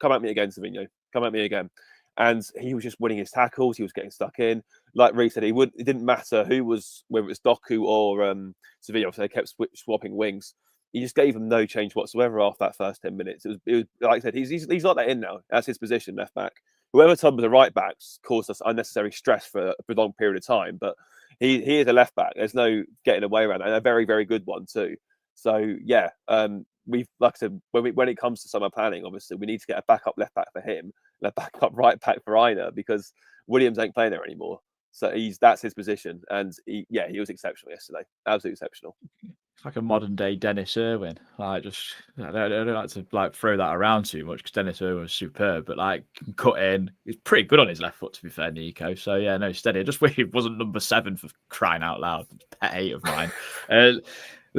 come at me again, Savinho, come at me again. And he was just winning his tackles. He was getting stuck in. Like Reece said, it didn't matter who was, whether it was Doku or Savinho. So they kept swapping wings. He just gave them no change whatsoever after that first 10 minutes. It was like I said, he's not that in now. That's his position, left back. Whoever tumbled the right backs caused us unnecessary stress for a long period of time. But he is a left back. There's no getting away around that. And a very, very good one too. So yeah, we've, like I said, when it comes to summer planning, obviously we need to get a backup left back for him and a backup right back for Aina, because Williams ain't playing there anymore. So that's his position. And he was exceptional yesterday. Absolutely exceptional. It's like a modern day Dennis Irwin. Like, I don't like to throw that around too much because Dennis Irwin was superb, but cut in. He's pretty good on his left foot, to be fair, Nico. So yeah, no, steady. I just wish he wasn't number 7 for crying out loud. Pet hate of mine.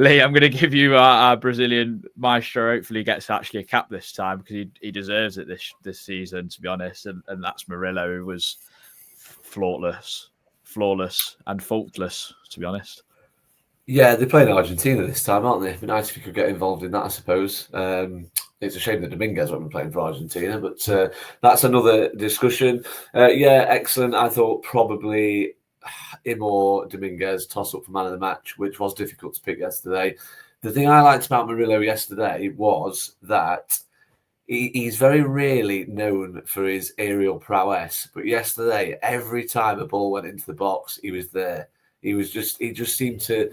Lee, I'm going to give you our Brazilian maestro. Hopefully, he gets actually a cap this time because he deserves it this season, to be honest. And that's Murillo, who was flawless, and faultless, to be honest. Yeah, they're playing Argentina this time, aren't they? It'd be nice if you could get involved in that, I suppose. It's a shame that Dominguez won't be playing for Argentina, but that's another discussion. Yeah, excellent. I thought probably him or Dominguez toss up for man of the match, which was difficult to pick yesterday. The thing I liked about Murillo yesterday was that he's very rarely known for his aerial prowess, but yesterday, every time a ball went into the box, he was there. He just seemed to.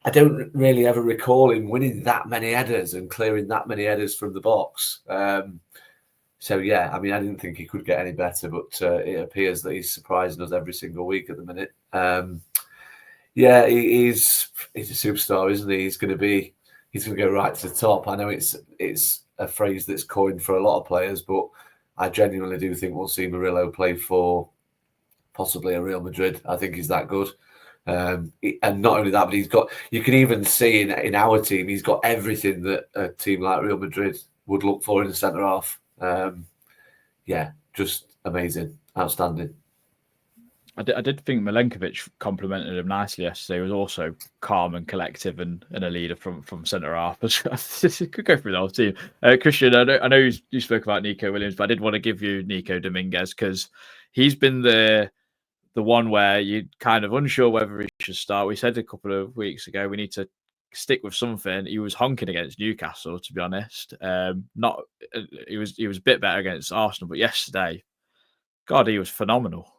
I don't really ever recall him winning that many headers and clearing that many headers from the box. So, yeah, I mean, I didn't think he could get any better, but it appears that he's surprising us every single week at the minute. Yeah, he's a superstar, isn't he? He's going to go right to the top. I know it's a phrase that's coined for a lot of players, but I genuinely do think we'll see Murillo play for possibly a Real Madrid. I think he's that good. And not only that, but you can even see in our team, he's got everything that a team like Real Madrid would look for in the centre half. Yeah, just amazing, outstanding. I did think Milenkovic complimented him nicely yesterday. He was also calm and collective and a leader from centre half. It could go through the whole team. Christian, I know you spoke about Nico Williams, but I did want to give you Nico Dominguez because he's been the one where you're kind of unsure whether he should start. We said a couple of weeks ago we need to stick with something. He was honking against Newcastle, to be honest. He was a bit better against Arsenal, but yesterday, God, he was phenomenal.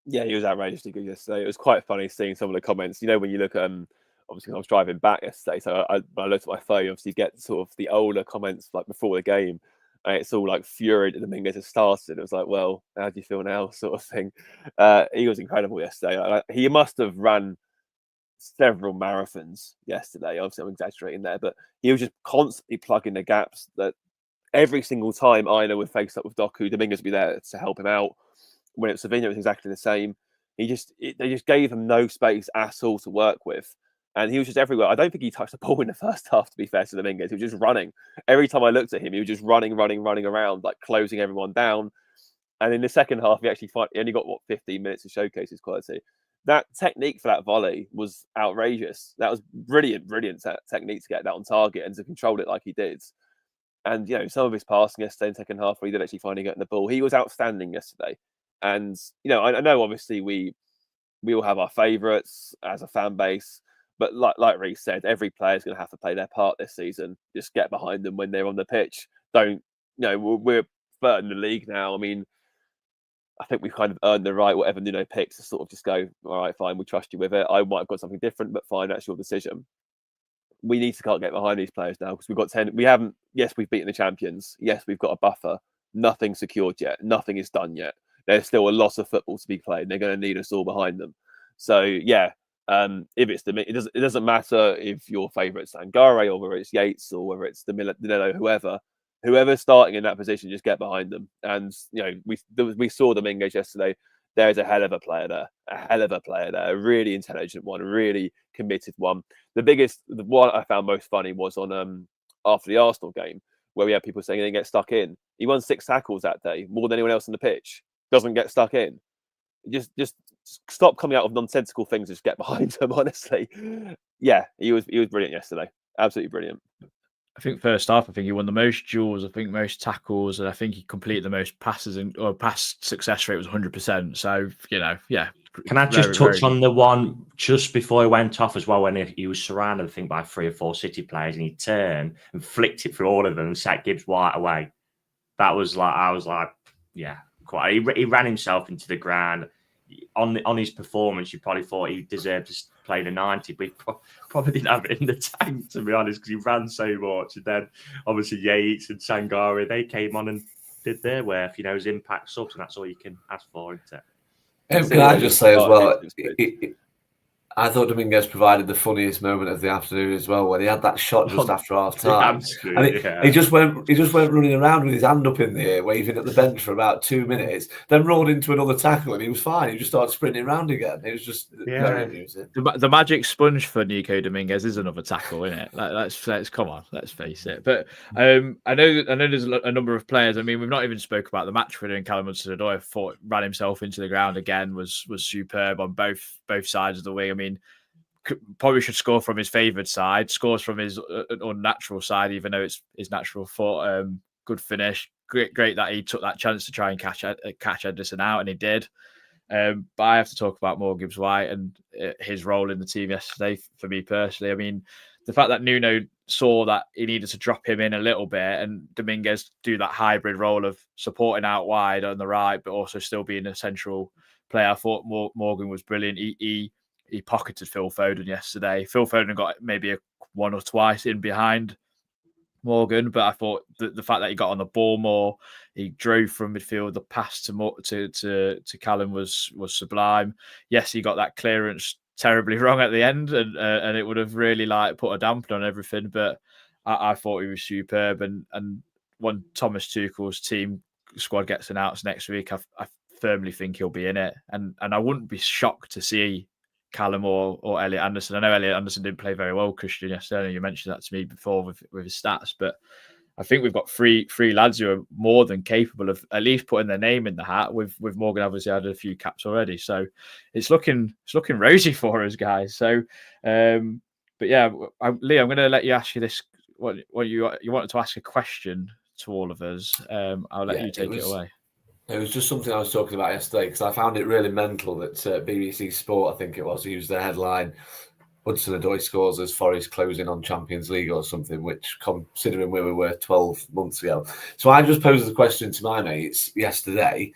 Yeah, he was outrageously good yesterday. It was quite funny seeing some of the comments. You know, when you look at obviously I was driving back yesterday, so I looked at my phone. Obviously, you get sort of the older comments like before the game. And it's all like fury that Dominguez has started. It was like, well, how do you feel now, sort of thing. He was incredible yesterday. He must have run several marathons yesterday. Obviously, I'm exaggerating there, but he was just constantly plugging the gaps. That every single time Aina would face up with Doku, Dominguez would be there to help him out. When it was Savinho, it was exactly the same. They just gave him no space at all to work with. And he was just everywhere. I don't think he touched the ball in the first half, to be fair to Dominguez. He was just running. Every time I looked at him, he was just running around, like closing everyone down. And in the second half, he only got, 15 minutes to showcase his quality. That technique for that volley was outrageous. That was brilliant technique to get that on target and to control it like he did. And, you know, some of his passing yesterday in the second half where he did actually finally get the ball. He was outstanding yesterday. And, you know, I know obviously we all have our favourites as a fan base. But like Reece said, every player is going to have to play their part this season. Just get behind them when they're on the pitch. We're third in the league now. I mean, I think we've kind of earned the right, whatever Nuno picks, to sort of just go, all right, fine, we trust you with it. I might have got something different, but fine, that's your decision. We need to start getting behind these players now because we've got 10. Yes, we've beaten the champions. Yes, we've got a buffer. Nothing's secured yet. Nothing is done yet. There's still a lot of football to be played. They're going to need us all behind them. So, yeah. If it's it doesn't matter if your favourite's Sangare or whether it's Yates or whether it's Danilo, whoever's starting in that position, just get behind them. And you know, we saw Dominguez yesterday. There's a hell of a player there, a really intelligent one, a really committed one. The one I found most funny was on after the Arsenal game where we had people saying he didn't get stuck in. He won 6 tackles that day, more than anyone else on the pitch. Doesn't get stuck in. Just stop coming out of nonsensical things. Just get behind him. Honestly, yeah, he was brilliant yesterday. Absolutely brilliant. I think first half, I think he won the most duels. I think most tackles, and I think he completed the most passes or pass success rate was 100%. So you know, yeah. Can I just touch on the one just before he went off as well when he was surrounded, I think, by 3 or 4 City players, and he turned and flicked it through all of them and set Gibbs White away. That was like, I was like, yeah. He ran himself into the ground. On his performance, you probably thought he deserved to play the 90, but he probably didn't have it in the tank, to be honest, because he ran so much. And then, obviously, Yates and Sangare, they came on and did their work, you know, as impact subs, and that's all you can ask for, isn't it? Can I just say as well, I thought Dominguez provided the funniest moment of the afternoon as well, when he had that shot just after half time. He just went running around with his hand up in the air, waving at the bench for about 2 minutes, then rolled into another tackle and he was fine. He just started sprinting around again. It was just very amusing. The magic sponge for Nico Dominguez is another tackle, isn't it? Let's come on, let's face it. But I know there's a number of players. I mean, we've not even spoke about the match winner, and Callum Hudson-Odoi thought ran himself into the ground again, was superb on both sides of the wing. I mean, probably should score from his favoured side, scores from his unnatural side, even though it's his natural foot. Good finish. Great that he took that chance to try and catch Edison out, and he did. But I have to talk about Morgan Gibbs-White and his role in the team yesterday. For me personally, I mean, the fact that Nuno saw that he needed to drop him in a little bit, and Dominguez do that hybrid role of supporting out wide on the right, but also still being a central player. I thought Morgan was brilliant. He pocketed Phil Foden yesterday. Phil Foden got maybe one or twice in behind Morgan, but I thought the fact that he got on the ball more, he drove from midfield, the pass to Callum was sublime. Yes, he got that clearance terribly wrong at the end, and it would have really put a damper on everything. But I thought he was superb, and when Thomas Tuchel's team squad gets announced next week, I firmly think he'll be in it, and I wouldn't be shocked to see Callum or Elliot Anderson. I know Elliot Anderson didn't play very well, Christian, yesterday. You mentioned that to me before with his stats, but I think we've got three lads who are more than capable of at least putting their name in the hat. With Morgan obviously had a few caps already, so it's looking rosy for us, guys. So, but yeah, Lee, I'm going to let you ask you this. What you wanted to ask a question to all of us. I'll let you take it away. It was just something I was talking about yesterday, because I found it really mental that BBC Sport, I think it was, used the headline, Hudson-Odoi scores as Forest closing on Champions League or something, which, considering where we were 12 months ago. So I just posed the question to my mates yesterday,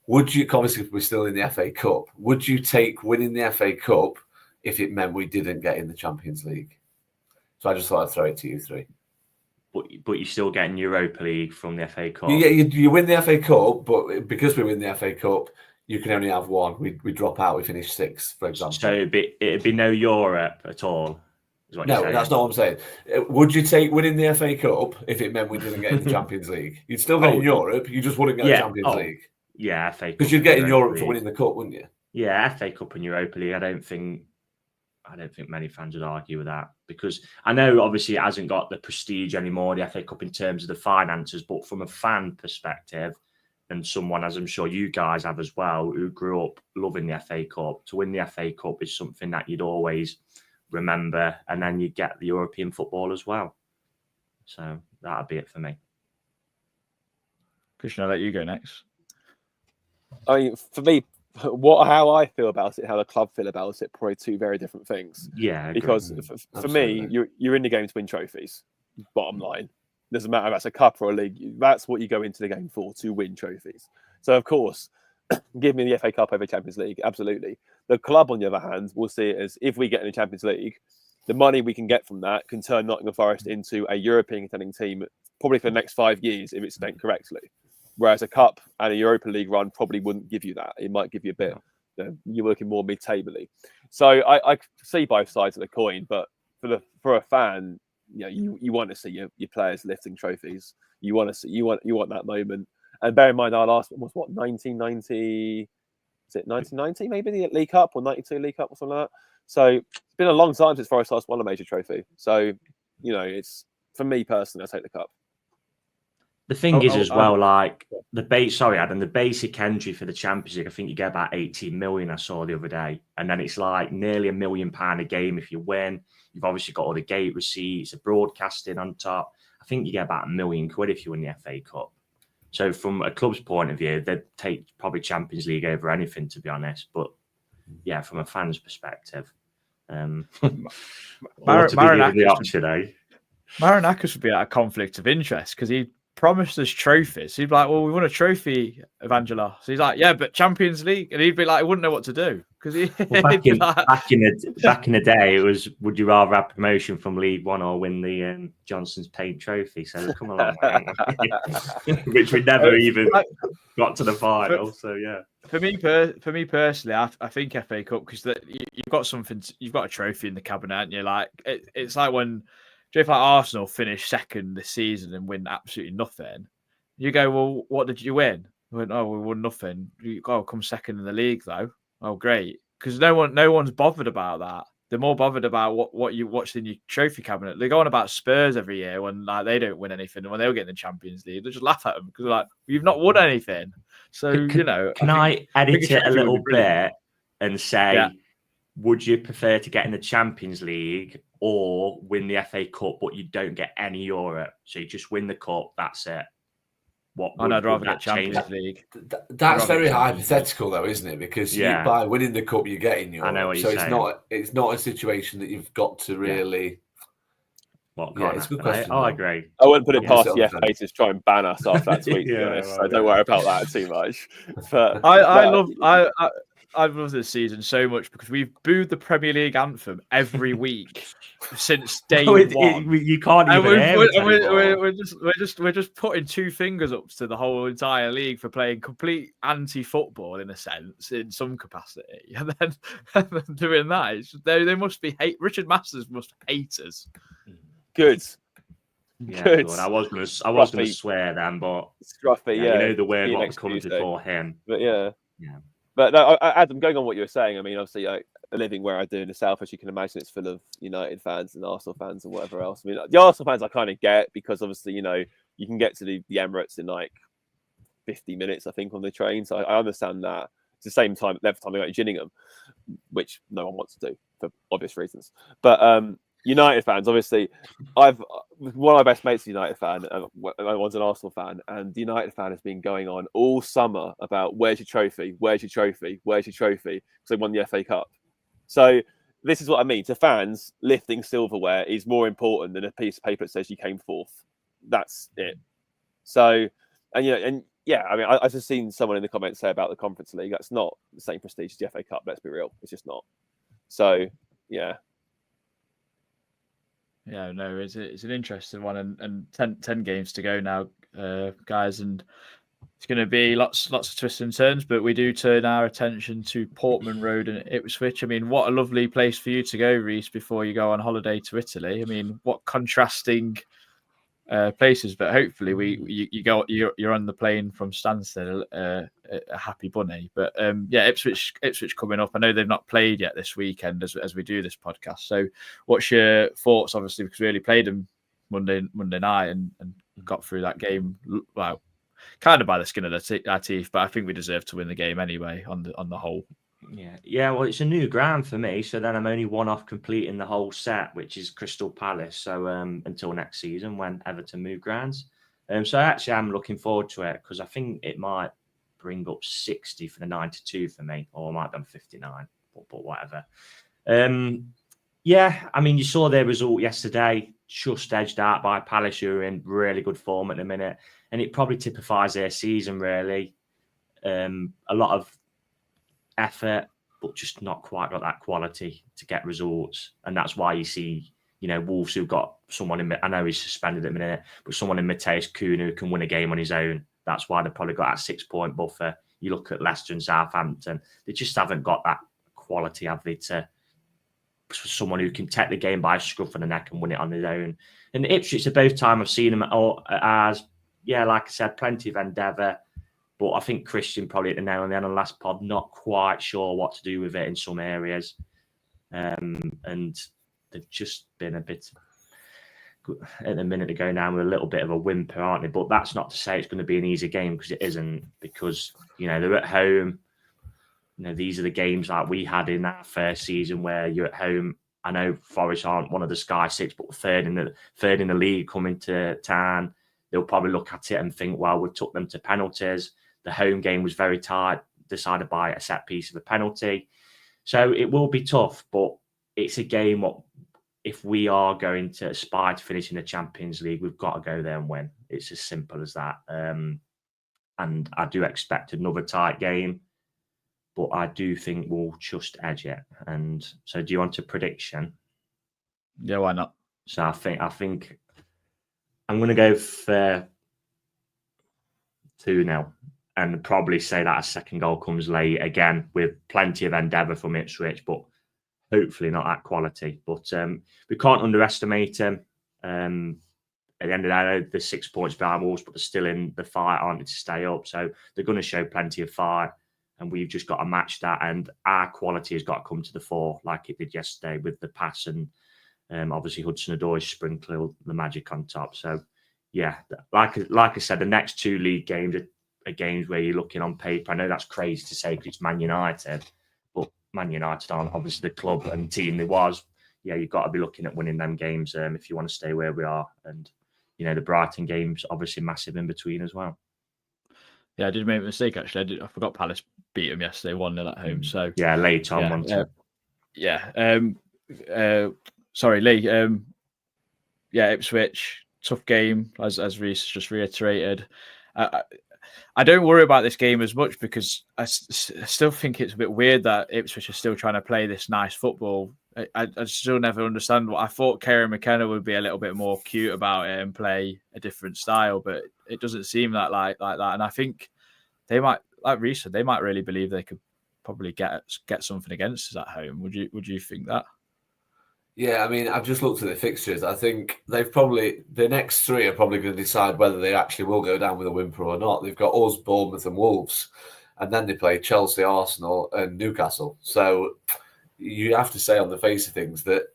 would you, obviously we're still in the FA Cup, would you take winning the FA Cup if it meant we didn't get in the Champions League? So I just thought I'd throw it to you three. But you're still getting Europa League from the FA Cup. Yeah, you win the FA Cup, but because we win the FA Cup, you can only have one. We drop out. We finish sixth, for example. So it'd be no Europe at all. No, that's not what I'm saying. Would you take winning the FA Cup if it meant we didn't get in the Champions League? You'd still get in Europe. You just wouldn't get the Champions League. Yeah, FA Cup. Because you'd get in Europe for winning the cup, wouldn't you? Yeah, FA Cup and Europa League. I don't think many fans would argue with that, because I know obviously it hasn't got the prestige anymore, the FA Cup, in terms of the finances, but from a fan perspective, and someone, as I'm sure you guys have as well, who grew up loving the FA Cup, to win the FA Cup is something that you'd always remember, and then you get the European football as well. So that'd be it for me. Christian, I'll let you go next. I mean, for me, how I feel about it, how the club feel about it, probably two very different things. Yeah, because for me, you're in the game to win trophies. Bottom line, doesn't matter if that's a cup or a league. That's what you go into the game for, to win trophies. So of course, give me the FA Cup over Champions League, absolutely. The club, on the other hand, will see it as, if we get in the Champions League, the money we can get from that can turn Nottingham Forest into a European contending team, probably for the next 5 years if it's spent correctly. Whereas a cup and a Europa League run probably wouldn't give you that. It might give you a bit, you're looking more mid-table-y. So I see both sides of the coin, but for a fan, you want to see your players lifting trophies. You want that moment. And bear in mind, our last one was 1990? Is it 1990 maybe, the League Cup, or 92 League Cup or something like that? So it's been a long time since Forest last won a major trophy. So, it's, for me personally, I take the cup. The thing is as well, the basic entry for the Champions League, I think you get about 18 million, I saw the other day. And then it's like nearly £1 million a game if you win. You've obviously got all the gate receipts, the broadcasting on top. I think you get about £1 million if you win the FA Cup. So from a club's point of view, they'd take probably Champions League over anything, to be honest. But yeah, from a fan's perspective, Marinakis would be at a conflict of interest, because he promised us trophies. He'd be like, well, we won a trophy, Evangelos. So he's like, yeah, but Champions League. And he'd be like, I wouldn't know what to do, Because back in the day, it was, would you rather have promotion from League One or win the Johnson's Paint Trophy? So we've come a long way, haven't we? Which we never even got to the final. So yeah. For me personally, I think FA Cup, because you've got something, you've got a trophy in the cabinet, haven't you? Like it's like when, if like Arsenal finish second this season and win absolutely nothing, you go, well, what did you win? I went, oh, we won nothing. You go, come second in the league though. Oh, great, because no one's bothered about that. They're more bothered about what you watched in your trophy cabinet. They go on about Spurs every year when like they don't win anything, and when they'll get in the Champions League, they just laugh at them because they're like, you've not won anything. So can I edit it a little bit and say, would you prefer to get in the Champions League or win the FA Cup, but you don't get any Europe? So you just win the cup, that's it. I'd rather get Champions League. That's very hypothetical, though, isn't it? Because by winning the cup, you're getting Europe. I know what you're saying. It's not a situation that you've got to really. It's a good question. I agree. I wouldn't put it past the FA to try and ban us after that tweet. To be honest, so don't worry about that too much. But I love this season so much because we've booed the Premier League anthem every week since day one. You can't even hear it. We're just putting two fingers up to the whole entire league for playing complete anti-football in a sense, in some capacity, and then doing that. They must be Richard Masters must hate us. Good. Yeah, good. I was going to swear then, but Scruffy, you know the word what comes before him. But yeah. But no, Adam, going on what you were saying, I mean, obviously, living where I do in the south, as you can imagine, it's full of United fans and Arsenal fans and whatever else. I mean, the Arsenal fans I kind of get because obviously, you can get to the Emirates in like 50 minutes, I think, on the train. So I understand that. It's the same time, every time I go to Gillingham, which no one wants to do for obvious reasons. But United fans, obviously, one of my best mates is a United fan, and one's an Arsenal fan, and the United fan has been going on all summer about where's your trophy, because they won the FA Cup. So this is what I mean. To fans, lifting silverware is more important than a piece of paper that says you came fourth. That's it. So, I mean, I've just seen someone in the comments say about the Conference League, that's not the same prestige as the FA Cup, let's be real. It's just not. So, yeah. Yeah, no, it's an interesting one, and 10 games to go now, guys, and it's going to be lots of twists and turns. But we do turn our attention to Portman Road and Ipswich. I mean, what a lovely place for you to go, Reece, before you go on holiday to Italy. I mean, what contrasting places. But hopefully, you're on the plane from Stansted, a happy bunny. But Ipswich coming up. I know they've not played yet this weekend as we do this podcast. So, what's your thoughts? Obviously, because we only played them Monday night and got through that game. Well, kind of by the skin of our teeth, but I think we deserve to win the game anyway on the whole. Yeah. Well, it's a new ground for me, so then I'm only one off completing the whole set, which is Crystal Palace. So until next season when Everton move grounds. So actually, I'm looking forward to it because I think it might bring up 60 for the 92 for me, or it might be on 59, but whatever. I mean, you saw their result yesterday, just edged out by Palace, who are in really good form at the minute, and it probably typifies their season really. A lot of effort, but just not quite got that quality to get results. And that's why you see, Wolves who've got someone in, I know he's suspended at the minute, but someone in Mateus Cunha who can win a game on his own. That's why they've probably got that 6-point buffer. You look at Leicester and Southampton, they just haven't got that quality, have they, to someone who can take the game by a scruff of the neck and win it on his own. And Ipswich, both time I've seen them as, like I said, plenty of endeavour. But I think Christian probably at the nail on the end of the last pod, not quite sure what to do with it in some areas. And they've just been a bit, at the minute ago now, with a little bit of a whimper, aren't they? But that's not to say it's going to be an easy game, because it isn't, because, they're at home. These are the games like we had in that first season where you're at home. I know Forest aren't one of the Sky Six, but third in the league coming to town. They'll probably look at it and think, well, we took them to penalties. The home game was very tight, decided by a set piece of a penalty. So it will be tough, but it's a game what, if we are going to aspire to finish in the Champions League, we've got to go there and win. It's as simple as that. And I do expect another tight game. but I do think we'll just edge it. And so, do you want a prediction? Yeah, why not? So I think I'm going to go for 2-0 and probably say that a second goal comes late again with plenty of endeavour from Ipswich, but hopefully not at quality. But we can't underestimate them. At the end of the day, there's 6 points behind Wolves, but they're still in the fight, aren't they, to stay up? So they're going to show plenty of fight, and we've just got to match that. And our quality has got to come to the fore, like it did yesterday with the pass and obviously Hudson-Odoi sprinkled the magic on top. So yeah, like I said, the next 2 league games are games where you're looking on paper. I know that's crazy to say because it's Man United, but Man United aren't obviously the club and team they was. Yeah, you've got to be looking at winning them games if you want to stay where we are. And the Brighton game's obviously massive in between as well. Yeah, I did make a mistake actually. I forgot Palace beat them yesterday 1-0 at home. So yeah, late on sorry, Lee. Ipswich, tough game, as Reece just reiterated. I don't worry about this game as much because I still think it's a bit weird that Ipswich are still trying to play this nice football. I still never understand what I thought. Kieran McKenna would be a little bit more cute about it and play a different style, but it doesn't seem like that. And I think they might, like Reece said, they might really believe they could probably get something against us at home. Would you think that? Yeah, I mean, I've just looked at the fixtures. I think the next 3 are probably going to decide whether they actually will go down with a whimper or not. They've got us, Bournemouth and Wolves, and then they play Chelsea, Arsenal and Newcastle. So you have to say on the face of things that,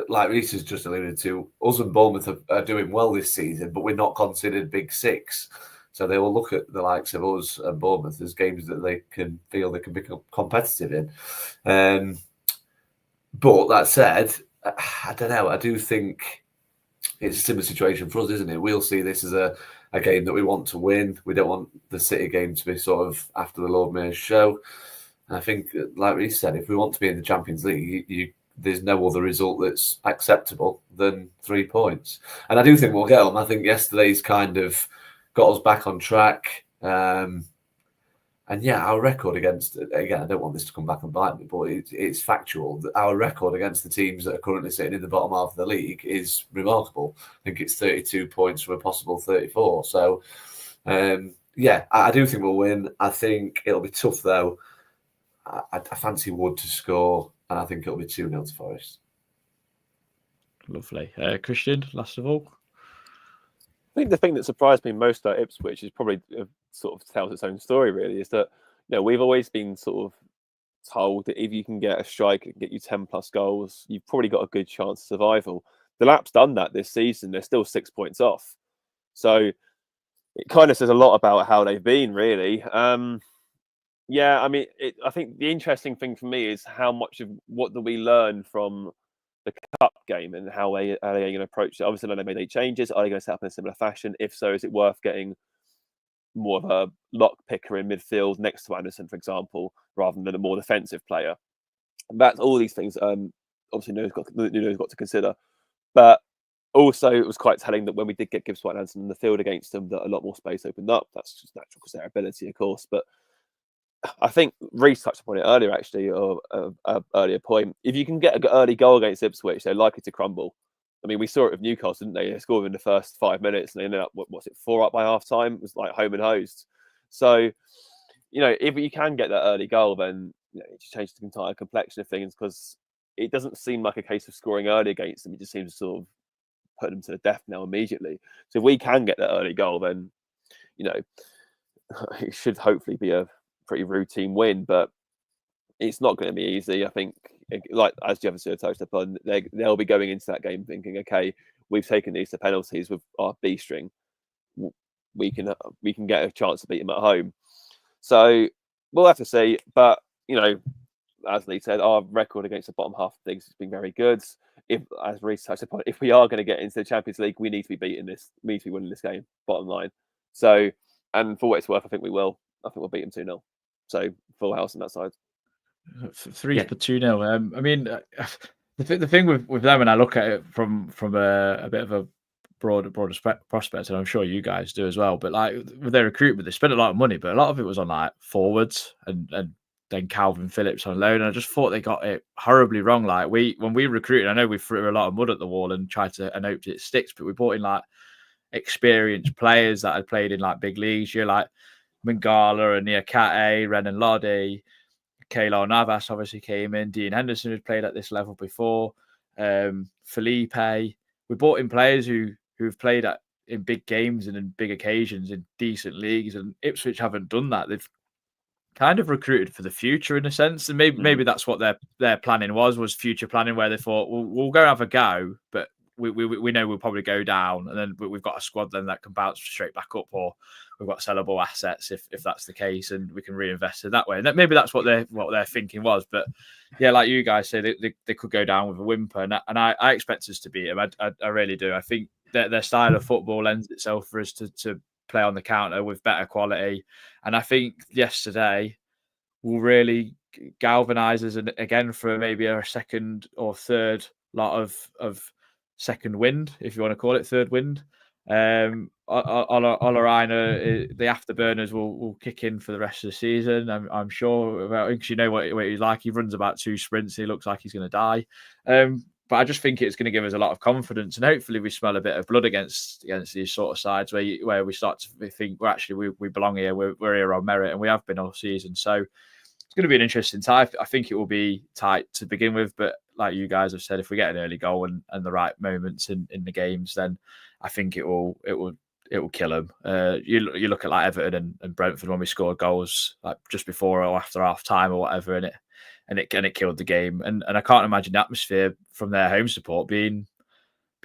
like Reece has just alluded to, us and Bournemouth are doing well this season, but we're not considered big 6. So they will look at the likes of us and Bournemouth as games that they can feel they can become competitive in. But that said, I don't know. I do think it's a similar situation for us, isn't it? We'll see this as a game that we want to win. We don't want the City game to be sort of after the Lord Mayor's show. And I think, like Reece said, if we want to be in the Champions League, there's no other result that's acceptable than 3 points. And I do think we'll get them. I think yesterday's kind of got us back on track. And yeah, our record against, again, I don't want this to come back and bite me, but it's factual. Our record against the teams that are currently sitting in the bottom half of the league is remarkable. I think it's 32 points from a possible 34. So, I do think we'll win. I think it'll be tough, though. I fancy Wood to score, and I think it'll be 2-0 to Forest. Lovely. Christian, last of all? I think the thing that surprised me most about Ipswich is probably sort of tells its own story, really, is that we've always been sort of told that if you can get a striker and get you 10 plus goals, you've probably got a good chance of survival. The Lap's done that this season. They're still 6 points off. So it kind of says a lot about how they've been, really. I mean, I think the interesting thing for me is how much of what do we learn from the cup game and how are they going to approach it. Obviously, they made 8 changes. Are they going to set up in a similar fashion? If so, is it worth getting more of a lock picker in midfield next to Anderson, for example, rather than a more defensive player? And that's all these things. Obviously, Nuno's got to consider, but also it was quite telling that when we did get Gibbs White and Anderson in the field against them, that a lot more space opened up. That's just natural because their ability, of course, but I think Reece touched upon it earlier, actually, or an earlier point. If you can get an early goal against Ipswich, they're likely to crumble. I mean, we saw it with Newcastle, didn't they? They scored in the first 5 minutes and they ended up, 4 up by half time? It was like home and hosed. So, if you can get that early goal, then it just changes the entire complexion of things because it doesn't seem like a case of scoring early against them. It just seems to sort of put them to the death now immediately. So if we can get that early goal, then, it should hopefully be a pretty routine win, but it's not going to be easy. I think, like as Jefferson sort of touched upon, they'll be going into that game thinking, okay, we've taken these to penalties with our B string. We can get a chance to beat them at home. So we'll have to see. But as Lee said, our record against the bottom half of things has been very good. As Reece touched upon, if we are going to get into the Champions League, we need to be beating this. We need to be winning this game. Bottom line. So, and for what it's worth, I think we will. I think we'll beat them 2-0. So full house on that side. 3 for 2-0. I mean, the thing with them, and I look at it from a bit of a broader prospect, and I'm sure you guys do as well. But like with their recruitment, they spent a lot of money, but a lot of it was on like forwards and then Calvin Phillips on loan. And I just thought they got it horribly wrong. Like when we recruited, I know we threw a lot of mud at the wall and hoped it sticks, but we brought in like experienced players that had played in like big leagues. You're like Mangala and Niakate, Renan Lodi, Keylor Navas obviously came in. Dean Henderson had played at this level before. Felipe. We brought in players who've played in big games and in big occasions in decent leagues, and Ipswich haven't done that. They've kind of recruited for the future in a sense, and maybe that's what their planning was future planning, where they thought we'll go and have a go, but we know we'll probably go down, and then we've got a squad then that can bounce straight back up, or we've got sellable assets if that's the case, and we can reinvest it that way. And maybe that's what their thinking was. But yeah, like you guys say, they could go down with a whimper, and I expect us to beat them. I really do. I think their style of football lends itself for us to play on the counter with better quality, and I think yesterday will really galvanise us again for maybe a second or third lot of second wind, if you want to call it third wind. Oleraina, the afterburners will kick in for the rest of the season. I'm sure, because you know what he's like. He runs about 2 sprints. He looks like he's going to die. But I just think it's going to give us a lot of confidence, and hopefully we smell a bit of blood against these sort of sides where we start to think, well, actually we belong here. We're here on merit, and we have been all season. So it's going to be an interesting tie. I think it will be tight to begin with, but like you guys have said, if we get an early goal and the right moments in the games, then I think it will kill them. You look at like Everton and Brentford when we scored goals like just before or after half time or whatever, and it killed the game. And I can't imagine the atmosphere from their home support being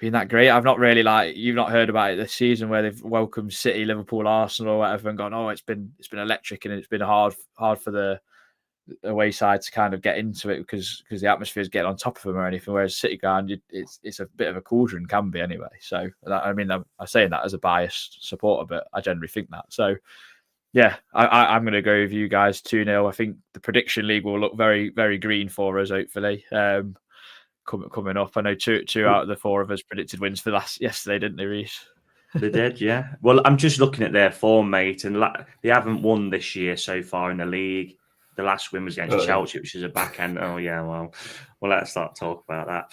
that great. I've not really you've not heard about it this season where they've welcomed City, Liverpool, Arsenal, or whatever, and gone, oh, it's been electric, and it's been hard for the away side to kind of get into it because the atmosphere is getting on top of them or anything. Whereas City ground, it's a bit of a cauldron, can be anyway. So I mean, I'm saying that as a biased supporter, but I generally think that. So yeah, I'm going to go with you guys 2-0. I think the prediction league will look very, very green for us, hopefully. Coming up, I know two out of the 4 of us predicted wins for yesterday, didn't they, Reece? They did, yeah. Well, I'm just looking at their form, mate, and they haven't won this year so far in the league. The last win was against Chelsea, which is a back end. Oh, yeah, well, let's not talk about that.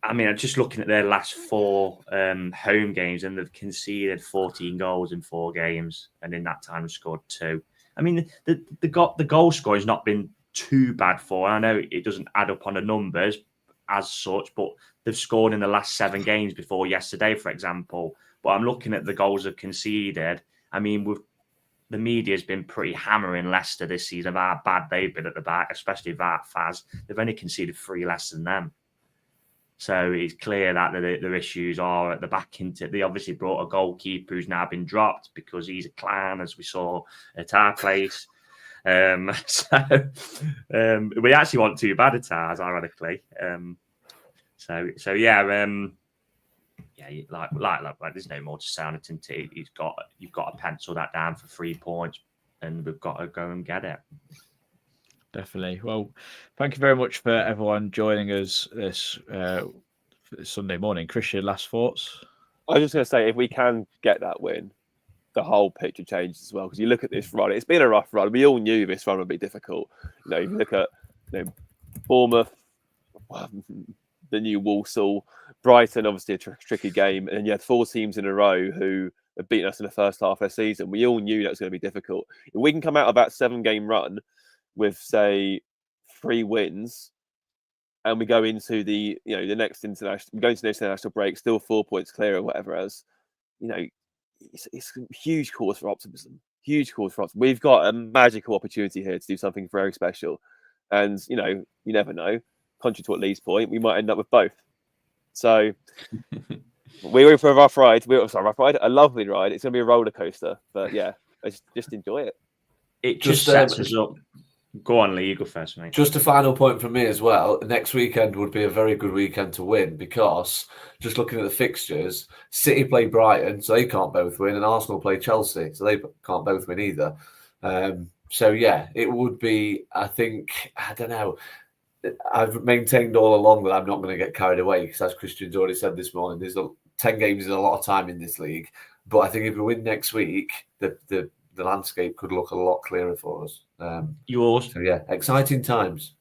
I mean, I'm just looking at their last 4 home games, and they've conceded 14 goals in 4 games, and in that time, they've scored 2. I mean, the goal score has not been too bad for. I know it doesn't add up on the numbers as such, but they've scored in the last 7 games before yesterday, for example. But I'm looking at the goals they've conceded. I mean, the media has been pretty hammering Leicester this season of how bad they've been at the back, especially Faz. They've only conceded 3 less than them. So it's clear that their issues are at the back. They obviously brought a goalkeeper who's now been dropped because he's a clown, as we saw at our place. We actually want 2 bad at ours, ironically. So yeah. Yeah, like there's no more to say on it. You've got to pencil that down for 3 points, and we've got to go and get it. Definitely. Well, thank you very much for everyone joining us this Sunday morning. Christian, last thoughts? I was just going to say, if we can get that win, the whole picture changes as well. Because you look at this run; it's been a rough run. We all knew this run would be difficult. You look at Bournemouth, the new Walsall, Brighton, obviously a tricky game, and you had 4 teams in a row who have beaten us in the first half of the season. We all knew that was going to be difficult. If we can come out of that 7-game run with, say, 3 wins, and we go into the next international break, still 4 points clear or whatever else, it's a huge cause for optimism. Huge cause for optimism. We've got a magical opportunity here to do something very special, and you never know. Contrary to what Lee's point, we might end up with both. So we're in for a rough ride. A lovely ride. It's going to be a roller coaster, but yeah, just enjoy it. It just sets us up. Go on, Lee. You go first, mate. Just a final point from me as well. Next weekend would be a very good weekend to win because just looking at the fixtures, City play Brighton, so they can't both win, and Arsenal play Chelsea, so they can't both win either. So yeah, it would be. I don't know. I've maintained all along that I'm not going to get carried away because, as Christian's already said this morning, 10 games is a lot of time in this league. But I think if we win next week, the the landscape could look a lot clearer for us. So yeah, exciting times.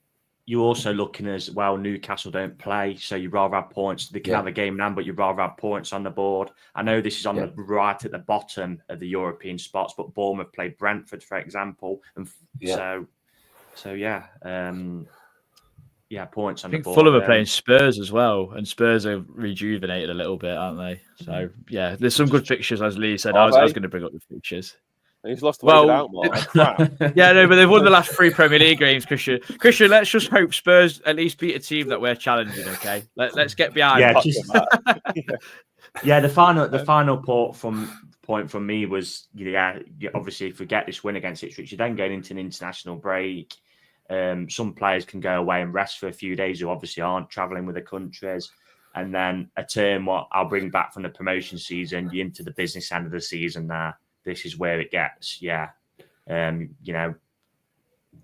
You're also looking as well, Newcastle don't play, so you'd rather have points. They can have a game in hand, but you'd rather have points on the board. I know this is on the right at the bottom of the European spots, but Bournemouth played Brentford, for example. And points on the board. I think Fulham are playing Spurs as well, and Spurs are rejuvenated a little bit, aren't they? So, yeah, there's some good fixtures, as Lee said. I was going to bring up the fixtures. He's lost the out, Mark. Yeah, no, but they've won the last 3 Premier League games, Christian. Christian, let's just hope Spurs at least beat a team that we're challenging, okay? Let's get behind. The final point from me was, obviously, if we get this win against Ipswich, you're then going into an international break. Some players can go away and rest for a few days who obviously aren't travelling with the countries. And then a term what I'll bring back from the promotion season, you're into the business end of the season there. This is where it gets,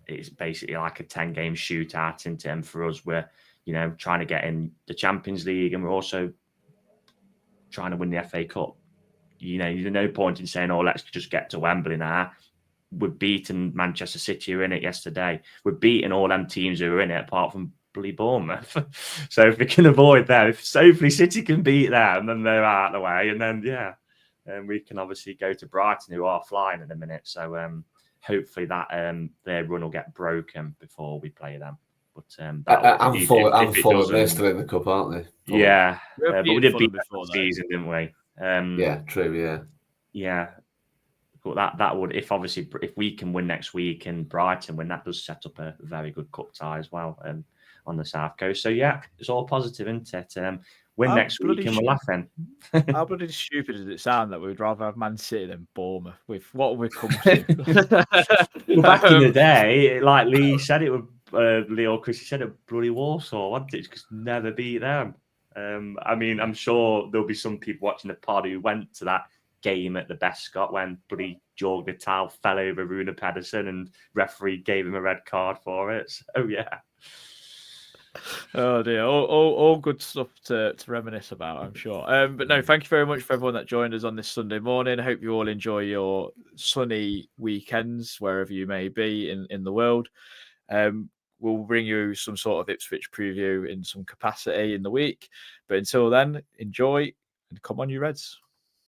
it's basically like a 10-game shootout in terms for us. We're, trying to get in the Champions League, and we're also trying to win the FA Cup. There's no point in saying, let's just get to Wembley now. We've beaten Manchester City, who were in it yesterday. We've beaten all them teams who were in it, apart from Bournemouth. So if we can avoid that, if hopefully City can beat them, then they're out of the way, and then and we can obviously go to Brighton, who are flying at the minute. So hopefully that their run will get broken before we play them. But Fulham, they're still in the cup, aren't they? Fulham. Yeah, but we did beat them before the season, didn't we? True. Yeah. But that would, if we can win next week and Brighton win, that does set up a very good cup tie as well on the South Coast. So it's all positive, isn't it? Win next week and we're laughing. How bloody stupid does it sound that we'd rather have Man City than Bournemouth with what we've come to? Well, back in the day, like Lee said, it was Lee or Chris said it, bloody Warsaw, wasn't it? Just never beat them. I'm sure there'll be some people watching the pod who went to that game at the Bescott when bloody Jorg Vital fell over Runa Pedersen and referee gave him a red card for it. So Oh dear, all good stuff to reminisce about, I'm sure. But no, thank you very much for everyone that joined us on this Sunday morning. I hope you all enjoy your sunny weekends wherever you may be in the world. We'll bring you some sort of Ipswich preview in some capacity in the week. But until then, enjoy and come on, you Reds.